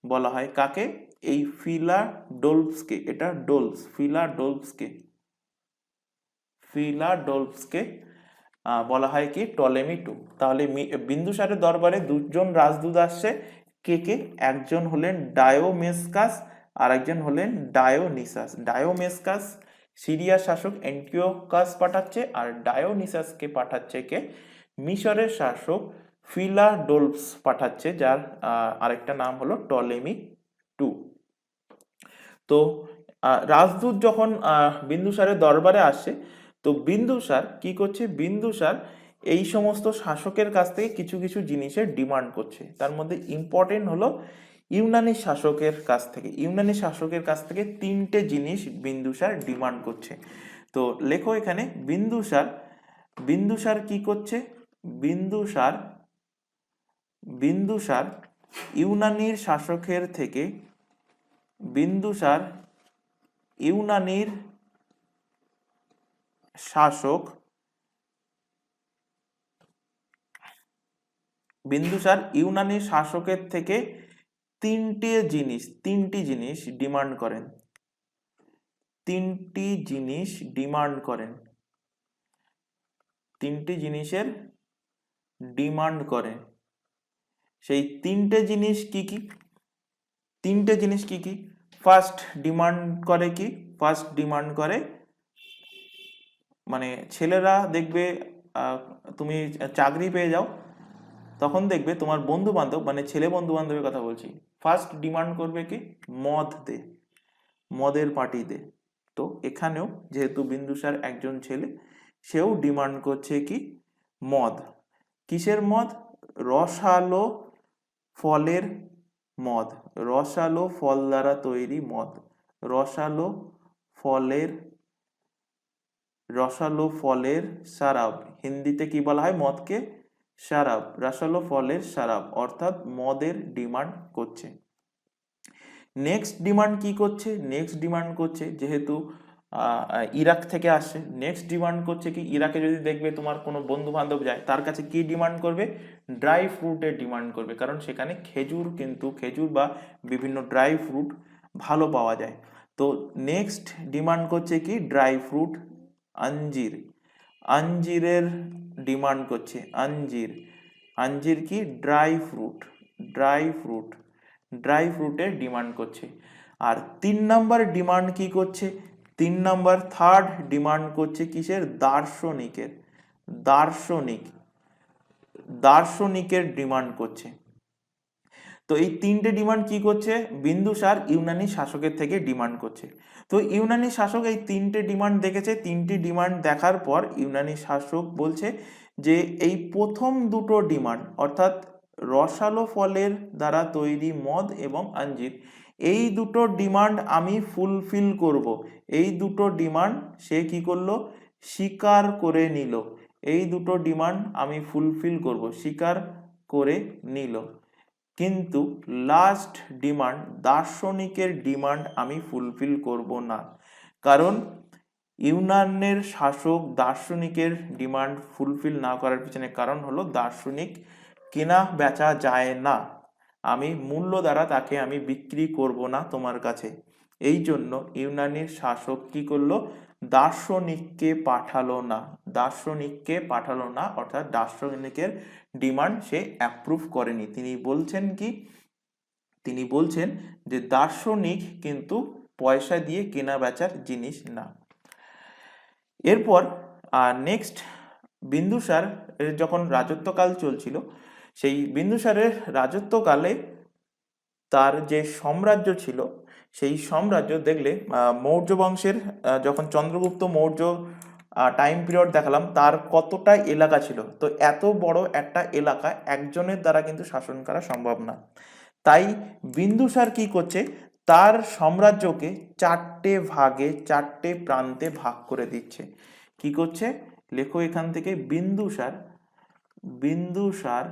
বলা হয় কাকে? এই ফিলাডোলফসকে। এটা ডোলস, ফিলাডোলফসকে বলা হয় কি? Ptolemy two. তাহলে বিন্দুসারের দরবারে দুজন রাজদূত আসছে। কে কে? একজন হলেন ডায়োমেসকাস আর একজন হলেন ডায়োনিসাস। ডায়োমেসকাস সিরিয়া শাসক এন্টিওকাস পাঠাচ্ছে, আর ডায়োনিসাসকে পাঠাচ্ছে কে? মিশরের শাসক ফিলাডোলফস পাঠাচ্ছে, যার আরেকটা নাম হলো টলেমি টু। তো রাজদূত যখন বিন্দুসারের দরবারে আসে, তো বিন্দুসার কি করছে, বিন্দুসার এই সমস্ত শাসকের কাছ থেকে কিছু কিছু জিনিসের ডিমান্ড করছে। তার মধ্যে ইম্পর্টেন্ট হলো ইউনানি শাসকের কাছ থেকে, ইউনানি শাসকের কাছ থেকে 3টে জিনিস বিন্দুসার ডিমান্ড করছে। তো লেখো এখানে বিন্দুসার, বিন্দুসার কি করছে, বিন্দুসার, বিন্দুসার ইউনানির শাসকের থেকে, বিন্দুসার ইউনানির শাসক, বিন্দুসার ইউনানি শাসকের থেকে তিনটি জিনিস ডিমান্ড করেন, তিনটি জিনিস ডিমান্ড করেন, তিনটি জিনিসের ডিমান্ড করেন। সেই তিনটে জিনিস কি কি, তিনটে জিনিস কি কি? ফার্স্ট ডিমান্ড করে কি, ফার্স্ট ডিমান্ড করে মানে ছেলেরা দেখবে তুমি চাকরি পেয়ে যাও, তখন দেখবে তোমার বন্ধু বান্ধব, মানে ছেলে বন্ধু বান্ধবের কথা বলছি, ফার্স্ট ডিমান্ড করবে কি, মদ দে, মদের পার্টি দে। তো এখানেও যেহেতু বিন্দুসার একজন ছেলে, সেও ডিমান্ড করছে কি, মদ। কিসের মদ? রসালো ফলের মদ, রসালো ফল দ্বারা তৈরি মদ, রসালো ফলের, রসালো ফলের শারাব, হিন্দিতে কি বলা হয় মদকে, শারাব, রসালো ফলের শারাব, অর্থাৎ মদের ডিমান্ড করছে। নেক্সট ডিমান্ড কি করছে, নেক্সট ডিমান্ড করছে যেহেতু ইরাক থেকে আসে, নেক্সট ডিমান্ড করছে কি, ইরাকে যদি দেখবে তোমার কোনো বন্ধু বান্ধব যায়, তার কাছে কি ডিমান্ড করবে, ড্রাই ফ্রুটের ডিমান্ড করবে, কারণ সেখানে খেজুর, কিন্তু খেজুর বা বিভিন্ন ড্রাই ফ্রুট ভালো পাওয়া যায়। তো নেক্সট ডিমান্ড করছে কি, ড্রাই ফ্রুট, আঞ্জির, আঞ্জিরের ডিমান্ড করছে, আঞ্জির, আঞ্জির কি, dry fruit, dry fruit, dry ফ্রুটের ডিমান্ড করছে। আর 3 নাম্বার ডিমান্ড কি করছে, 3 নাম্বার থার্ড ডিমান্ড করছে কিসের, দার্শনিকের, দার্শনিক, দার্শনিকের ডিমান্ড করছে। তো এই 3টে ডিমান্ড কি করছে, বিন্দুসার ইউনানি শাসকের থেকে ডিমান্ড করছে। তো ইউনানি শাসক এই 3টে ডিমান্ড দেখেছে, 3টি ডিমান্ড দেখার পর ইউনানি শাসক বলছে যে এই প্রথম দুটো ডিমান্ড, অর্থাৎ রসালো ফলের দ্বারা তৈরি মদ এবং আঞ্জির, এই দুটো ডিমান্ড আমি ফুলফিল করব। এই দুটো ডিমান্ড সে কি করলো, স্বীকার করে নিল, এই দুটো ডিমান্ড আমি ফুলফিল করব, স্বীকার করে নিল। কিন্তু লাস্ট ডিমান্ড, দার্শনিকের ডিমান্ড আমি ফুলফিল করব না, কারণ ইউনানের শাসক দার্শনিকের ডিমান্ড ফুলফিল না করার পিছনে কারণ হলো দার্শনিক কেনা বেচা যায় না, আমি মূল্য দ্বারা তাকে আমি বিক্রি করব না তোমার কাছে। এই জন্য ইউনানির শাসক কি করলো, দার্শনিককে পাঠালো না, দার্শনিককে পাঠালো না, অর্থাৎ দার্শনিকের ডিমান্ড সে অ্যাপ্রুভ করেনি। তিনি বলছেন কি, তিনি বলছেন যে দার্শনিক কিন্তু পয়সা দিয়ে কেনা বেচার জিনিস না। এরপর নেক্সট বিন্দুসার যখন রাজত্বকাল চলছিল, সেই বিন্দুসারের রাজত্বকালে তার যে সাম্রাজ্য ছিল, সেই সাম্রাজ্য দেখলে মৌর্য বংশের যখন চন্দ্রগুপ্ত মৌর্য টাইম পিরিয়ড দেখালাম, তার কতটা এলাকা ছিল, তো এত বড় একটা এলাকা একজনের দ্বারা কিন্তু শাসন করা সম্ভব না। তাই বিন্দুসার কি করছে, তার সাম্রাজ্যকে 4টে ভাগে, 4টে প্রান্তে ভাগ করে দিচ্ছে। কি করছে, লেখো এখান থেকে, বিন্দুসার, বিন্দুসার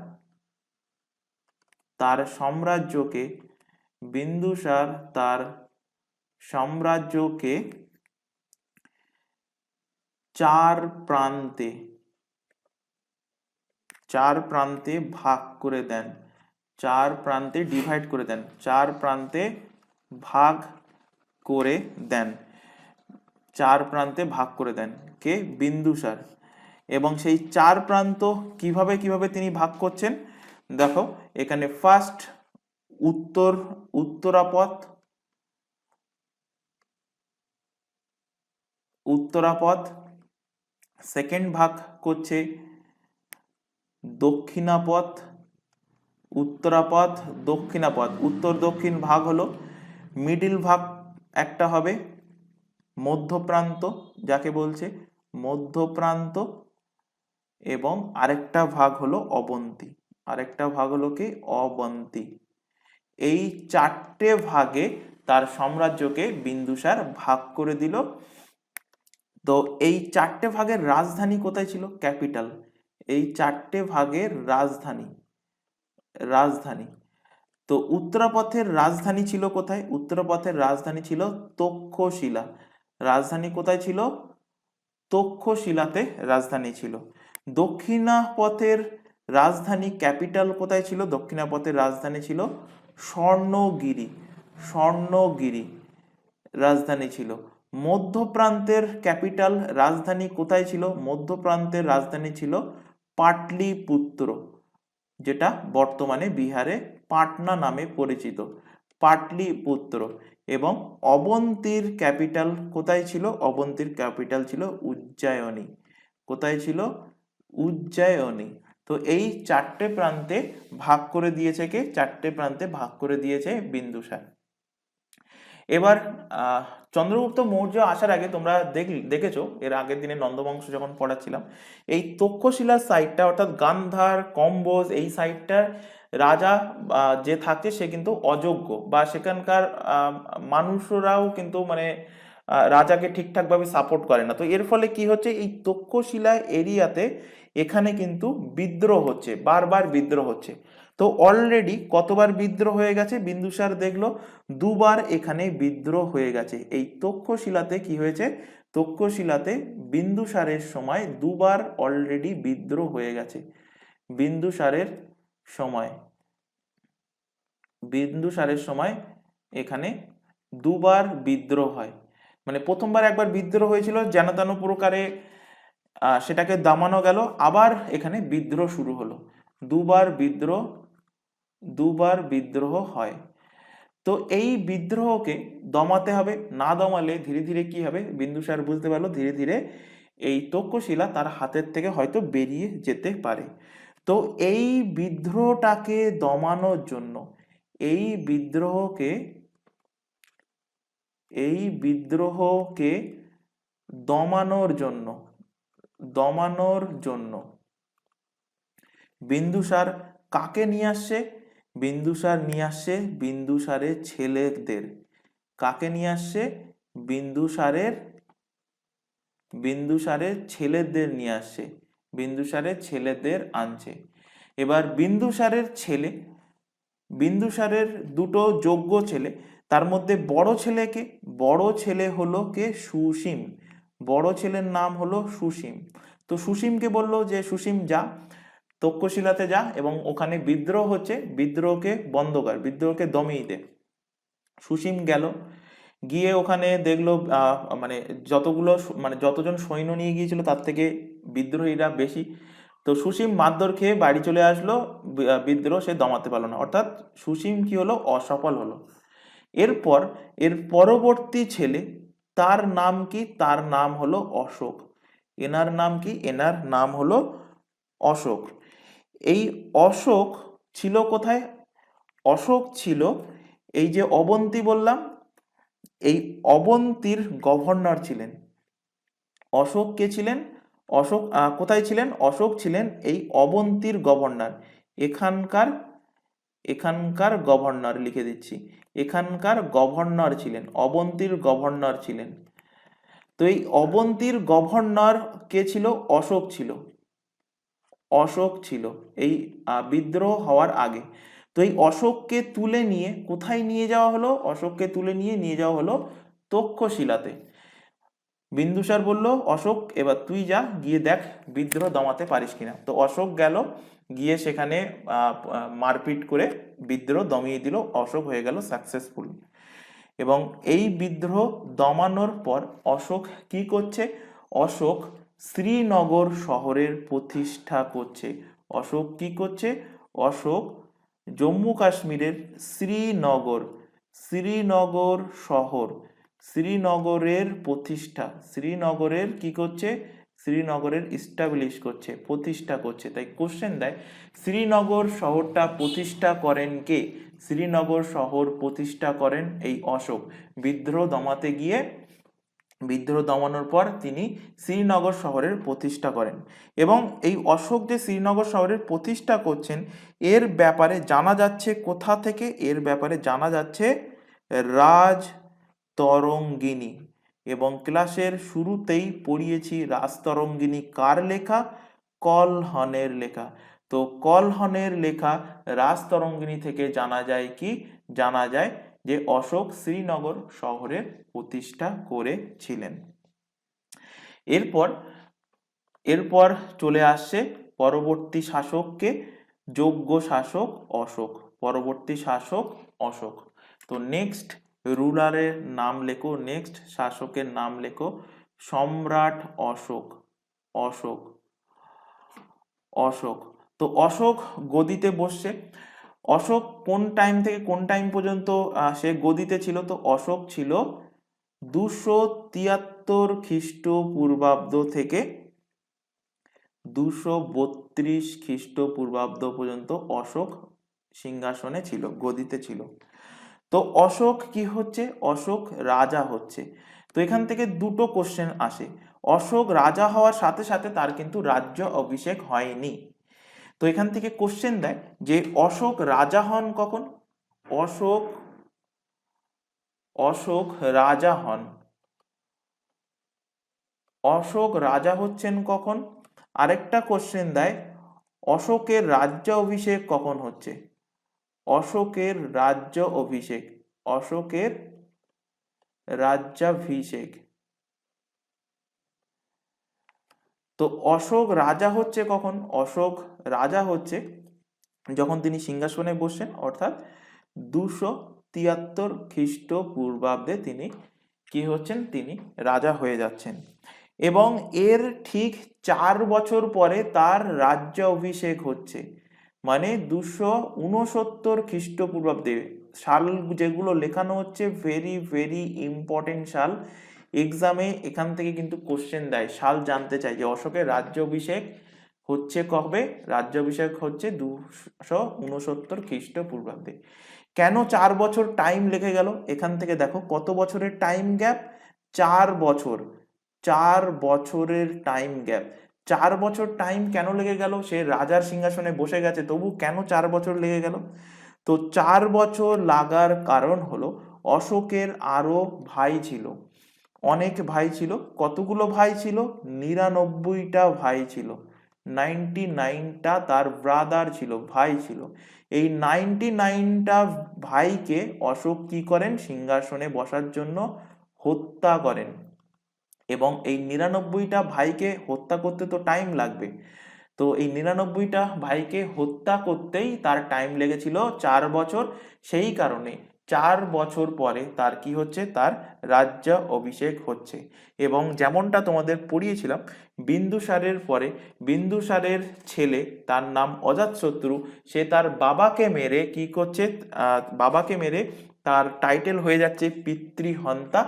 তার সাম্রাজ্যকে, বিন্দুসার তার সাম্রাজ্যকে 4 প্রান্তে, 4 প্রান্তে ভাগ করে দেন, 4 প্রান্তে ডিভাইড করে দেন, 4 প্রান্তে ভাগ করে দেন, 4 প্রান্তে ভাগ করে দেন কে, বিন্দুসার। এবং সেই 4 প্রান্ত কিভাবে কিভাবে তিনি ভাগ করছেন, দেখো এখানে ফার্স্ট উত্তরাপথ, উত্তরাপথ, সেকেন্ড ভাগ করছে দক্ষিণাপথ, উত্তরাপথ, দক্ষিণাপথ, উত্তর দক্ষিণ ভাগ হলো, মিডিল ভাগ একটা হবে মধ্যপ্রান্ত, যাকে বলছে মধ্যপ্রান্ত, এবং আরেকটা ভাগ হলো অবন্তী, আরেকটা ভাগ হলো কি অবন্তী। এই চারটে ভাগে তার সাম্রাজ্যকে বিন্দুসার ভাগ করে দিল। তো এই চারটে ভাগের রাজধানী কোথায় ছিল? ক্যাপিটাল। এই চারটে ভাগের রাজধানী, রাজধানী তো উত্তরাপথের রাজধানী ছিল কোথায়? উত্তরাপথের রাজধানী ছিল তক্ষশিলা। রাজধানী কোথায় ছিল? তক্ষশিলাতে রাজধানী ছিল। দক্ষিণাপথের রাজধানী ক্যাপিটাল কোথায় ছিল? দক্ষিণাপথের রাজধানী ছিল স্বর্ণগিরি, স্বর্ণগিরি রাজধানী ছিল। মধ্যপ্রান্তের ক্যাপিটাল রাজধানী কোথায় ছিল? মধ্যপ্রান্তের রাজধানী ছিল পাটলিপুত্র, যেটা বর্তমানে বিহারে পাটনা নামে পরিচিত, পাটলিপুত্র। এবং অবন্তীর ক্যাপিটাল কোথায় ছিল? অবন্তীর ক্যাপিটাল ছিল উজ্জয়িনী। কোথায় ছিল? উজ্জয়িনী। তো এই চারটে প্রান্তে ভাগ করে দিয়েছে কে? চারটে প্রান্তে ভাগ করে দিয়েছে বিন্দুসার। এবার চন্দ্রগুপ্ত মৌর্য আসার আগে তোমরা দেখেছো এর আগের দিনে নন্দবংশ যখন পড়াচ্ছিলাম, এই তক্ষশিলার সাইডটা অর্থাৎ গান্ধার, কম্বোজ, এই সাইডটার রাজা যে থাকে সে কিন্তু অযোগ্য, বা সেখানকার মানুষরাও কিন্তু মানে রাজাকে ঠিকঠাকভাবে সাপোর্ট করে না। তো এর ফলে কি হচ্ছে, এই তক্ষশিলা এরিয়াতে এখানে কিন্তু বিদ্রোহ হচ্ছে, বারবার বিদ্রোহ হচ্ছে। তো অলরেডি কতবার বিদ্রোহ হয়ে গেছে? বিন্দুসার দেখলো দুবার এখানে বিদ্রোহ হয়ে গেছে। এই তক্ষশিলাতে কি হয়েছে? তক্ষশিলাতে বিন্দুসারের সময় দুবার অলরেডি বিদ্রোহ হয়ে গেছে। বিন্দুসারের সময়, বিন্দুসারের সময় এখানে দুবার বিদ্রোহ হয়। মানে প্রথমবার একবার বিদ্রোহ হয়েছিল যেন তেন প্রকারে, সেটাকে দমানো গেল, আবার এখানে বিদ্রোহ শুরু হলো। দুবার বিদ্রোহ, দুবার বিদ্রোহ হয়। তো এই বিদ্রোহকে দমাতে হবে, না দমালে ধীরে ধীরে কি হবে? বিন্দুসার বুঝতে পারলো ধীরে ধীরে এই তক্ষশিলা তার হাতের থেকে হয়তো বেরিয়ে যেতে পারে। তো এই বিদ্রোহটাকে দমানোর জন্য, এই বিদ্রোহকে, এই বিদ্রোহকে দমানোর জন্য, দমানোর জন্য বিন্দুসার কাকে নিয়ে আসছে? বিন্দুসার নিয়ে আসছে বিন্দুসারের ছেলেদের। কাকে নিয়ে আসছে? বিন্দুসারের, বিন্দুসারের ছেলেদের নিয়ে আসছে, বিন্দুসারের ছেলেদের আনছে। এবার বিন্দুসারের ছেলে, বিন্দুসারের দুটো যোগ্য ছেলে, তার মধ্যে বড় ছেলেকে, বড় ছেলে হলো কে? সুসীম। বড় ছেলের নাম হলো সুসীম। তো সুসীমকে বললো যে সুসীম যা তক্ষশিলাতে যা এবং ওখানে বিদ্রোহ হচ্ছে, বিদ্রোহকে বন্ধ কর, বিদ্রোহকে দমিয়ে দে। সুসীম গেল, গিয়ে ওখানে দেখলো মানে যতগুলো মানে যতজন সৈন্য নিয়ে গিয়েছিল তার থেকে বিদ্রোহীরা বেশি। তো সুসীম মারধর খেয়ে বাড়ি চলে আসলো, বিদ্রোহ সে দমাতে পারলো না, অর্থাৎ সুসীম কি হলো? অসফল হলো। এরপর এর পরবর্তী ছেলে, তার নাম কি? তার নাম হলো অশোক। এনার নাম কি? এনার নাম হলো অশোক। এই অশোক ছিল কোথায়? অশোক ছিল এই যে অবন্তী বললাম, এই অবন্তীর গভর্নর ছিলেন। অশোক কে ছিলেন? অশোক কোথায় ছিলেন? অশোক ছিলেন এই অবন্তীর গভর্নর। এখানকার, এখানকার গভর্নর লিখে দিচ্ছি, এখানকার গভর্নর ছিলেন, অবন্তীর গভর্নর ছিলেন। তো এই অবন্তীর গভর্নর কে ছিল? অশোক ছিল, অশোক ছিল এই বিদ্রোহ হওয়ার আগে। তো এই অশোককে তুলে নিয়ে কোথায় নিয়ে যাওয়া হলো? অশোককে তুলে নিয়ে যাওয়া হলো তক্ষশিলাতে। বিন্দুসার বলল অশোক এবার তুই যা, গিয়ে দেখ বিদ্রোহ দমাতে পারিস কিনা। তো অশোক গেল, গিয়ে সেখানে মারপিট করে বিদ্রোহ দমিয়ে দিল, অশোক হয়ে গেল সাকসেসফুল। এবং এই বিদ্রোহ দমানোর পর অশোক কি করছে? অশোক শ্রীনগর শহরের প্রতিষ্ঠা করছে। অশোক কি করছে? অশোক জম্মু কাশ্মীরের শ্রীনগর, শ্রীনগর শহর, শ্রীনগরের প্রতিষ্ঠা, শ্রীনগরের কি করছে? শ্রীনগরের ইস্টাবলিশ করছে, প্রতিষ্ঠা করছে। তাই কোশ্চেন দেয় শ্রীনগর শহরটা প্রতিষ্ঠা করেন কে? শ্রীনগর শহর প্রতিষ্ঠা করেন এই অশোক। বিদ্রোহ দমাতে গিয়ে, বিদ্রোহ দমানোর পর তিনি শ্রীনগর শহরের প্রতিষ্ঠা করেন। এবং এই অশোক যে শ্রীনগর শহরের প্রতিষ্ঠা করছেন, এর ব্যাপারে জানা যাচ্ছে কোথা থেকে? এর ব্যাপারে জানা যাচ্ছে রাজতরঙ্গিনী। এবং ক্লাসের শুরুতেই পড়িয়েছি রাজতরঙ্গিনী কার লেখা? কলহনের লেখা। তো কলহনের লেখা রাজতরঙ্গিনী থেকে জানা যায় কি? জানা যায় যে অশোক শ্রীনগর শহরের প্রতিষ্ঠা করেছিলেন। এরপর এরপর চলে আসছে পরবর্তী শাসককে, যোগ্য শাসক অশোক। পরবর্তী শাসক অশোক। তো নেক্সট রুলারের নাম লেখো, নেক্সট শাসকের নাম লেখো সম্রাট অশোক। অশোক, অশোক। তো অশোক গদিতে বসছে। অশোক কোন টাইম থেকে কোন টাইম পর্যন্ত সে গদিতে ছিল? তো অশোক ছিল 273 খ্রিস্টপূর্বাব্দ থেকে 232 খ্রিস্টপূর্বাব্দ পর্যন্ত অশোক সিংহাসনে ছিল, গদিতে ছিল। তো অশোক কি হচ্ছে? অশোক রাজা হচ্ছে। তো এখান থেকে দুটো কোশ্চেন আসে। অশোক রাজা হওয়ার সাথে সাথে তার কিন্তু রাজ্য অভিষেক হয়নি। তো এখান থেকে কোশ্চেন দেয় যে অশোক রাজা হন কখন? অশোক অশোক রাজা হন, অশোক রাজা হচ্ছেন কখন? আরেকটা কোশ্চেন দেয় অশোকের রাজ্য অভিষেক কখন হচ্ছে? অশোকের রাজ্য অভিষেক, অশোকের রাজ্যাভিষেক। তো অশোক রাজা হচ্ছে কখন? অশোক রাজা হচ্ছে যখন তিনি সিংহাসনে বসছেন, অর্থাৎ 273 খ্রিস্টপূর্বাব্দে তিনি কি হচ্ছেন? তিনি রাজা হয়ে যাচ্ছেন। এবং এর ঠিক 4 বছর পরে তার রাজ্য অভিষেক হচ্ছে, মানে 269 খ্রিস্টপূর্বাব্দে। সাল যেগুলো লেখানো হচ্ছে ভেরি ভেরি ইম্পর্টেন্ট সাল। এক্সামে এখান থেকে কিন্তু কোশ্চেন দেয়, সাল জানতে চাই যে অশোকের রাজ্য অভিষেক হচ্ছে কবে? রাজ্যাভিষেক হচ্ছে 269 খ্রিস্টপূর্বাব্দে। কেন 4 বছর টাইম লেগে গেল? এখান থেকে দেখো কত বছরের টাইম গ্যাপ? 4 বছর। 4 বছরের টাইম গ্যাপ। 4 বছর টাইম কেন লেগে গেল? সে রাজার সিংহাসনে বসে গেছে, তবু কেন 4 বছর লেগে গেল? তো 4 বছর লাগার কারণ হলো অশোকের আরো ভাই ছিল, অনেক ভাই ছিল। কতগুলো ভাই ছিল? 99টা ভাই ছিল। 99টা তার ব্রাদার ছিল, ভাই ছিল। এই 99টা ভাইকে অশোক কি করেন? সিংহাসনে বসার জন্য হত্যা করেন। এবং এই 99টা ভাইকে হত্যা করতে তো টাইম লাগবে। তো এই 99টা ভাইকে হত্যা করতেই তার টাইম লেগেছিল 4 বছর। সেই কারণে 4 বছর পরে তার কি হচ্ছে? তার রাজ্য অভিষেক হচ্ছে। এবং যেমনটা তোমাদের পড়িয়েছিলাম, বিন্দুসারের পরে বিন্দুসারের ছেলে, তার নাম অজাতশত্রু, সে তার বাবাকে মেরে কি করছে? বাবাকে মেরে তার টাইটেল হয়ে যাচ্ছে পিতৃহন্তা।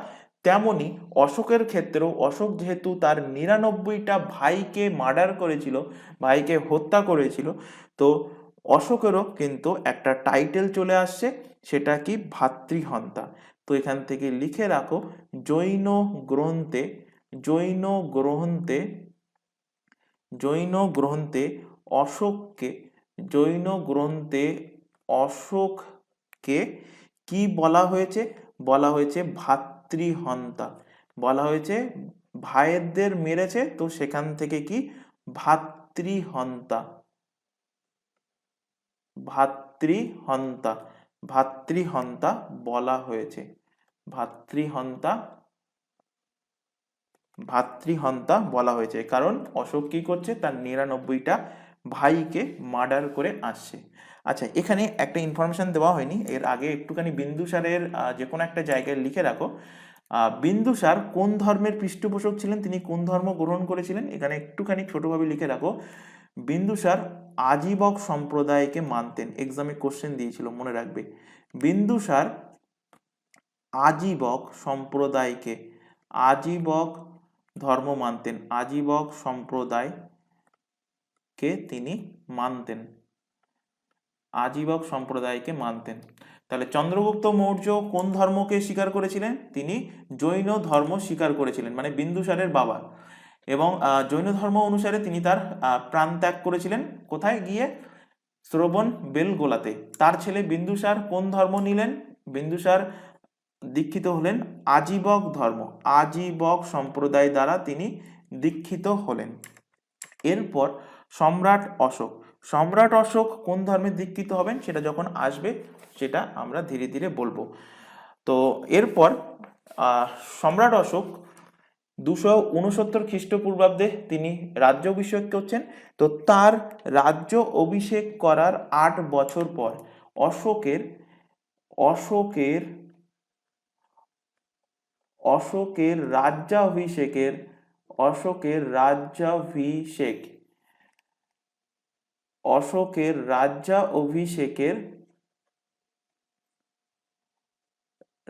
তেমনি অশোকের ক্ষেত্রেও অশোক যেহেতু তার 99টা ভাইকে মার্ডার করেছিল, ভাইকে হত্যা করেছিল, তো অশোকেরও কিন্তু একটা টাইটেল চলে আসছে, সেটা কি? ভাতৃহন্তা। তো এখান থেকে লিখে রাখো জৈন গ্রন্থে, জৈন গ্রন্থে, জৈন গ্রন্থে অশোককে, জৈন গ্রন্থে অশোককে কি বলা হয়েছে? বলা হয়েছে ভাতৃহন্তা। বলা হয়েছে ভাইদের মেরেছে, তো সেখান থেকে কি? ভাতৃহন্তা, ভাতৃহন্তা, ভাতৃহন্তা বলা হয়েছে। ভাতৃহন্তা, ভাতৃহন্তা বলা হয়েছে, কারণ অশোক কি করছে? তার 99টা ভাইকে মার্ডার করে আসছে। আচ্ছা, এখানে একটা ইনফরমেশন দেওয়া হয়নি এর আগে, একটুখানি বিন্দুসারের যে কোনো একটা জায়গায় লিখে রাখো বিন্দুসার কোন ধর্মের পৃষ্ঠপোষক ছিলেন, তিনি কোন ধর্ম গ্রহণ করেছিলেন? এখানে একটুখানি ছোটভাবে লিখে রাখো বিন্দুসার আজীবক সম্প্রদায়কে মানতেন। এক্সামে কোশ্চেন দিয়েছিল, মনে রাখবে। বিন্দুসার আজীবক সম্প্রদায়কে, আজীবক ধর্ম মানতেন, আজীবক সম্প্রদায়কে তিনি মানতেন। আজীবক সম্প্রদায়কে মানতেন। তাহলে চন্দ্রগুপ্ত মৌর্য কোন ধর্মকে স্বীকার করেছিলেন? তিনি জৈন ধর্ম স্বীকার করেছিলেন, মানে বিন্দুসারের বাবা। এবং জৈন ধর্ম অনুসারে তিনি তার প্রাণ ত্যাগ করেছিলেন কোথায় গিয়ে? শ্রবণ বেলগোলাতে। তার ছেলে বিন্দুসার কোন ধর্ম নিলেন? বিন্দুসার দীক্ষিত হলেন আজীবক ধর্ম, আজীবক সম্প্রদায় দ্বারা তিনি দীক্ষিত হলেন। এরপর সম্রাট অশোক, সম্রাট অশোক কোন ধর্মে দীক্ষিত হবেন সেটা যখন আসবে সেটা আমরা ধীরে ধীরে বলবো। তো এরপর সম্রাট অশোক 269 খ্রিস্টপূর্বাব্দে তিনি রাজ্য অভিষেক করছেন। তো তার রাজ্য অভিষেক করার 8 বছর পর অশোকের অশোকের অশোকের রাজ্যাভিষেকের অশোকের রাজ্যাভিষেক অশোকের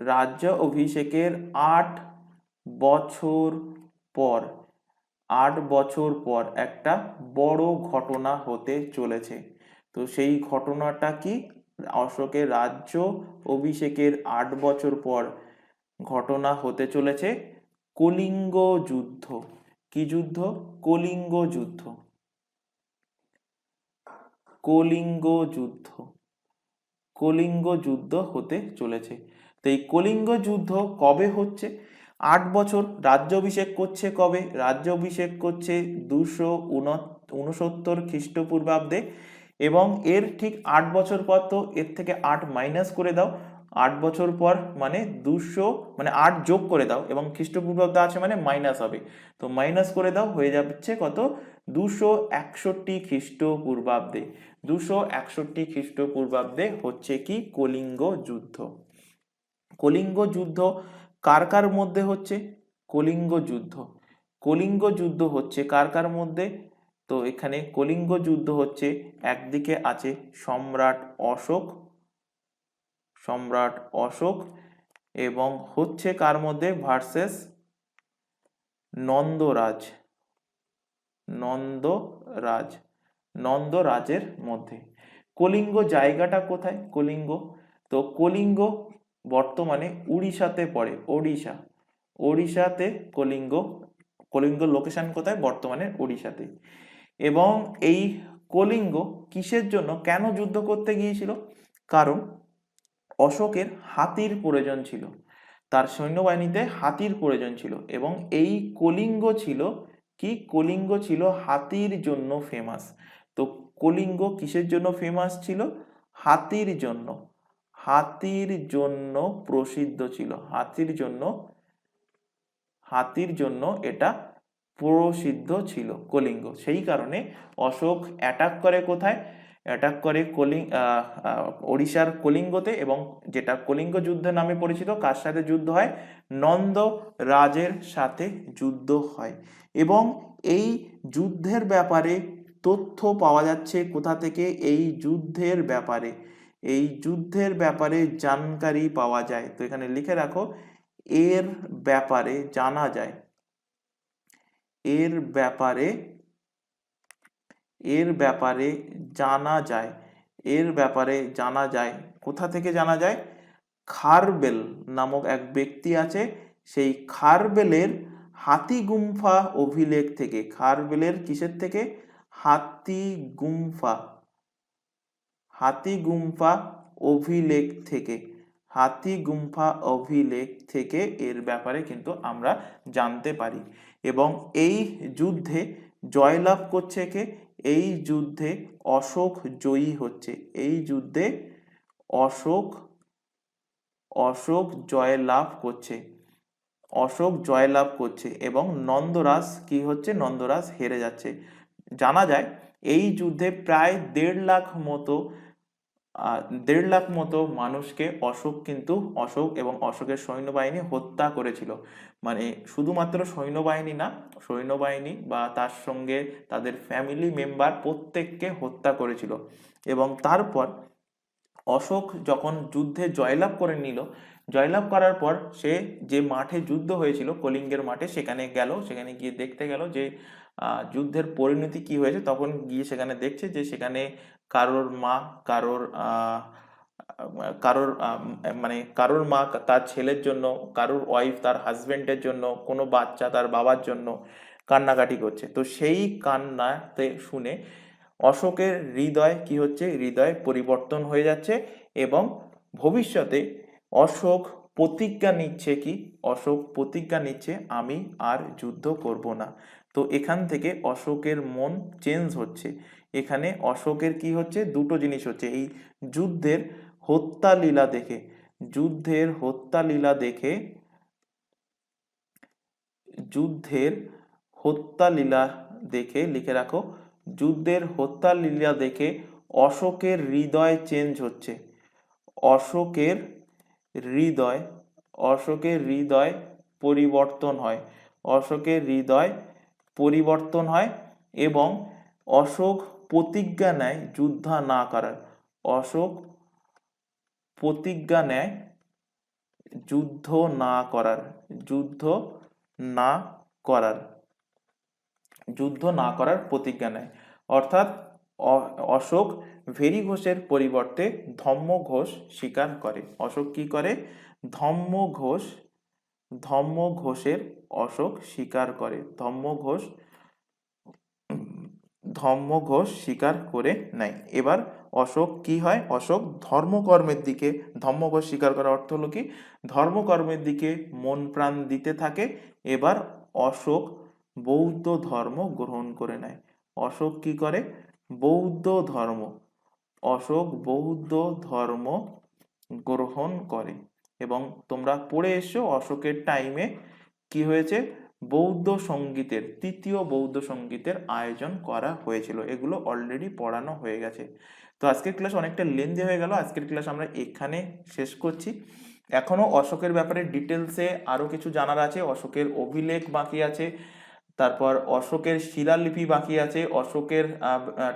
রাজ্যাভিষেকের 8 বছর পর 8 বছর পর একটা বড় ঘটনা হতে চলেছে। তো সেই ঘটনাটা কি? অশোকের রাজ্য অভিষেকের 8 বছর পর ঘটনা হতে চলেছে কলিঙ্গ যুদ্ধ। কি যুদ্ধ? কলিঙ্গ যুদ্ধ। কলিঙ্গ যুদ্ধ কলিঙ্গ যুদ্ধ হতে চলেছে। তো এই কলিঙ্গ যুদ্ধ কবে হচ্ছে? 8 বছর। রাজ্যাভিষেক করছে কবে? রাজ্যাভিষেক করছে 269 খ্রিস্টপূর্বাব্দে। এবং এর ঠিক 8 বছর পর, তো এর থেকে 8 মাইনাস করে দাও, 8 বছর পর মানে 200, মানে 8 যোগ করে দাও, এবং খ্রিস্টপূর্বাব্দে আছে মানে মাইনাস হবে, তো মাইনাস করে দাও, হয়ে যাচ্ছে কত? 261 খ্রিস্টপূর্বাব্দে। 261 খ্রিস্টপূর্বাব্দে হচ্ছে কি? কলিঙ্গ যুদ্ধ। কলিঙ্গ যুদ্ধ কার কার মধ্যে হচ্ছে? কলিঙ্গ যুদ্ধ হচ্ছে কার কার মধ্যে? তো এখানে কলিঙ্গ যুদ্ধ হচ্ছে, একদিকে আছে সম্রাট অশোক এবং হচ্ছে কার মধ্যে? ভার্সেস নন্দরাজের মধ্যে। কলিঙ্গ জায়গাটা কোথায়? তো কলিঙ্গ বর্তমানে উড়িষ্যাতে পড়ে। ওড়িশাতে কলিঙ্গ লোকেশন কোথায়? বর্তমানে ওড়িশাতে। এবং এই কলিঙ্গ কিসের জন্য, কেন যুদ্ধ করতে গিয়েছিল? কারণ অশোকের হাতির প্রয়োজন ছিল, তার সৈন্যবাহিনীতে হাতির প্রয়োজন ছিল। এবং এই কলিঙ্গ ছিল কি? কলিঙ্গ ছিল হাতির জন্য ফেমাস। তো কলিঙ্গ কিসের জন্য ফেমাস ছিল? হাতির জন্য প্রসিদ্ধ ছিল। হাতির জন্য এটা প্রসিদ্ধ ছিল কলিঙ্গ। সেই কারণে অশোক অ্যাটাক করে কোথায়? অ্যাটাক করে ওড়িশার কলিঙ্গতে, এবং যেটা কলিঙ্গ যুদ্ধ নামে পরিচিত। কার সাথে যুদ্ধ হয়? নন্দ রাজের সাথে যুদ্ধ হয়। এবং এই যুদ্ধের ব্যাপারে তথ্য পাওয়া যাচ্ছে কোথা থেকে? এই যুদ্ধের ব্যাপারে জানকারি পাওয়া যায়। তো এখানে লিখে রাখো, এর ব্যাপারে জানা যায়। কোথা থেকে জানা যায়? খারবেল নামক এক ব্যক্তি আছে, সেই খারবেলের হাতিগুম্ফা অভিলেখ থেকে। খারবেলের কিসের থেকে? হাতিগুম্ফা অভিলেখ থেকে এর ব্যাপারে কিন্তু আমরা জানতে পারি। এবং এই যুদ্ধে জয়লাভ করছে কে? এই যুদ্ধে অশোক জয়ী হচ্ছে। এই যুদ্ধে অশোক জয়লাভ করছে এবং নন্দরাজ কি হচ্ছে? নন্দরাজ হেরে যাচ্ছে। জানা যায় এই যুদ্ধে প্রায় 1.5 লাখ মতো মানুষকে অশোক এবং অশোকের সৈন্যবাহিনী হত্যা করেছিল। মানে শুধুমাত্র সৈন্যবাহিনী না, সৈন্যবাহিনী বা তার সঙ্গে তাদের ফ্যামিলি মেম্বার প্রত্যেককে হত্যা করেছিল। এবং তারপর অশোক যখন যুদ্ধে জয়লাভ করে নিল, জয়লাভ করার পর সে যে মাঠে যুদ্ধ হয়েছিল, কলিঙ্গের মাঠে, সেখানে গিয়ে দেখতে গেল যে যুদ্ধের পরিণতি কি হয়েছে। তখন গিয়ে সেখানে দেখছে যে সেখানে কারোর মা কারোর কারোর মানে কারোর মা তার ছেলের জন্য, কারোর ওয়াইফ তার হাজবেন্ডের জন্য, কোনো বাচ্চা তার বাবার জন্য কান্নাকাটি করছে। তো সেই কান্নাতে শুনে অশোকের হৃদয় কি হচ্ছে, হৃদয় পরিবর্তন হয়ে যাচ্ছে এবং ভবিষ্যতে অশোক প্রতিজ্ঞা নিচ্ছে কি, অশোক প্রতিজ্ঞা নিচ্ছে আমি আর যুদ্ধ করব না। তো এখান থেকে অশোকের মন চেঞ্জ হচ্ছে। এখানে অশোকের কি হচ্ছে, দুটো জিনিস হচ্ছে। এই যুদ্ধের হত্যা লীলা দেখে, যুদ্ধের হত্যা লীলা দেখে, যুদ্ধের হত্যা লীলা দেখে, লিখে রাখো, যুদ্ধের হত্যা লীলা দেখে অশোকের হৃদয় চেঞ্জ হচ্ছে। অশোকের হৃদয়, অশোকের হৃদয় পরিবর্তন হয়, অশোকের হৃদয় পরিবর্তন হয় এবং অশোক প্রতিজ্ঞা নেয় যুদ্ধ না করার। অশোক প্রতিজ্ঞা নেয় যুদ্ধ না করার, যুদ্ধ না করার, যুদ্ধ না করার প্রতিজ্ঞা নেয়। অর্থাৎ অশোক ভেরি ঘোষের পরিবর্তে ধম্ম ঘোষ স্বীকার করে। অশোক কি করে, ধম্ম ঘোষ, ধম্ম ঘোষের অশোক স্বীকার করে, ধম্ম ঘোষ, ধম্ম ঘোষ স্বীকার করে নেয়। এবার অশোক কি হয়, অশোক ধর্মকর্মের দিকে, ধম্ম ঘোষ স্বীকার করার অর্থ হলো কি, ধর্মকর্মের দিকে মন প্রাণ দিতে থাকে। এবার অশোক বৌদ্ধ ধর্ম গ্রহণ করে নেয়। অশোক কি করে, বৌদ্ধ ধর্ম, অশোক বৌদ্ধ ধর্ম গ্রহণ করে। এবং তোমরা পড়ে এসো অশোকের টাইমে কি হয়েছে, বৌদ্ধ সঙ্গীতের, তৃতীয় বৌদ্ধ সঙ্গীতের আয়োজন করা হয়েছিল। এগুলো অলরেডি পড়ানো হয়ে গেছে। তো আজকের ক্লাস অনেকটা লেন্দি হয়ে গেল, আজকের ক্লাস আমরা এখানে শেষ করছি। এখনো অশোকের ব্যাপারে ডিটেলসে আরো কিছু জানার আছে, অশোকের অভিলেখ বাকি আছে, তারপর অশোকের শিলালিপি বাকি আছে, অশোকের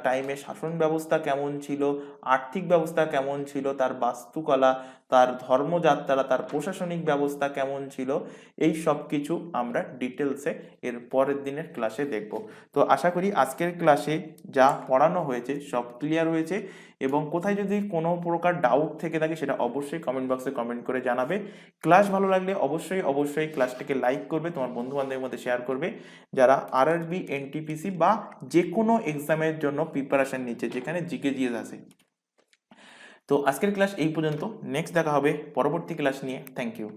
টাইমে শাসন ব্যবস্থা কেমন ছিল, আর্থিক ব্যবস্থা কেমন ছিল, তার বাস্তুকলা, তার ধর্মযাত্রা, তার প্রশাসনিক ব্যবস্থা কেমন ছিল, এই সব কিছু আমরা ডিটেলসে এর পরের দিনের ক্লাসে দেখব। তো আশা করি আজকের ক্লাসে যা পড়ানো হয়েছে সব ক্লিয়ার হয়েছে, এবং কোথায় যদি কোনো প্রকার ডাউট থেকে থাকে সেটা অবশ্যই কমেন্ট বক্সে কমেন্ট করে জানাবে। ক্লাস ভালো লাগলে অবশ্যই অবশ্যই ক্লাসটিকে লাইক করবে, তোমার বন্ধু বান্ধবের মধ্যে শেয়ার করবে যারা আরআরবি, এনটিপিসি বা যে কোনো এক্সামের জন্য প্রিপারেশন নিচ্ছে যেখানে জিকে জিএস আছে। তো আজকের ক্লাস এই পর্যন্ত, নেক্সট দেখা হবে পরবর্তী ক্লাস নিয়ে। Thank you.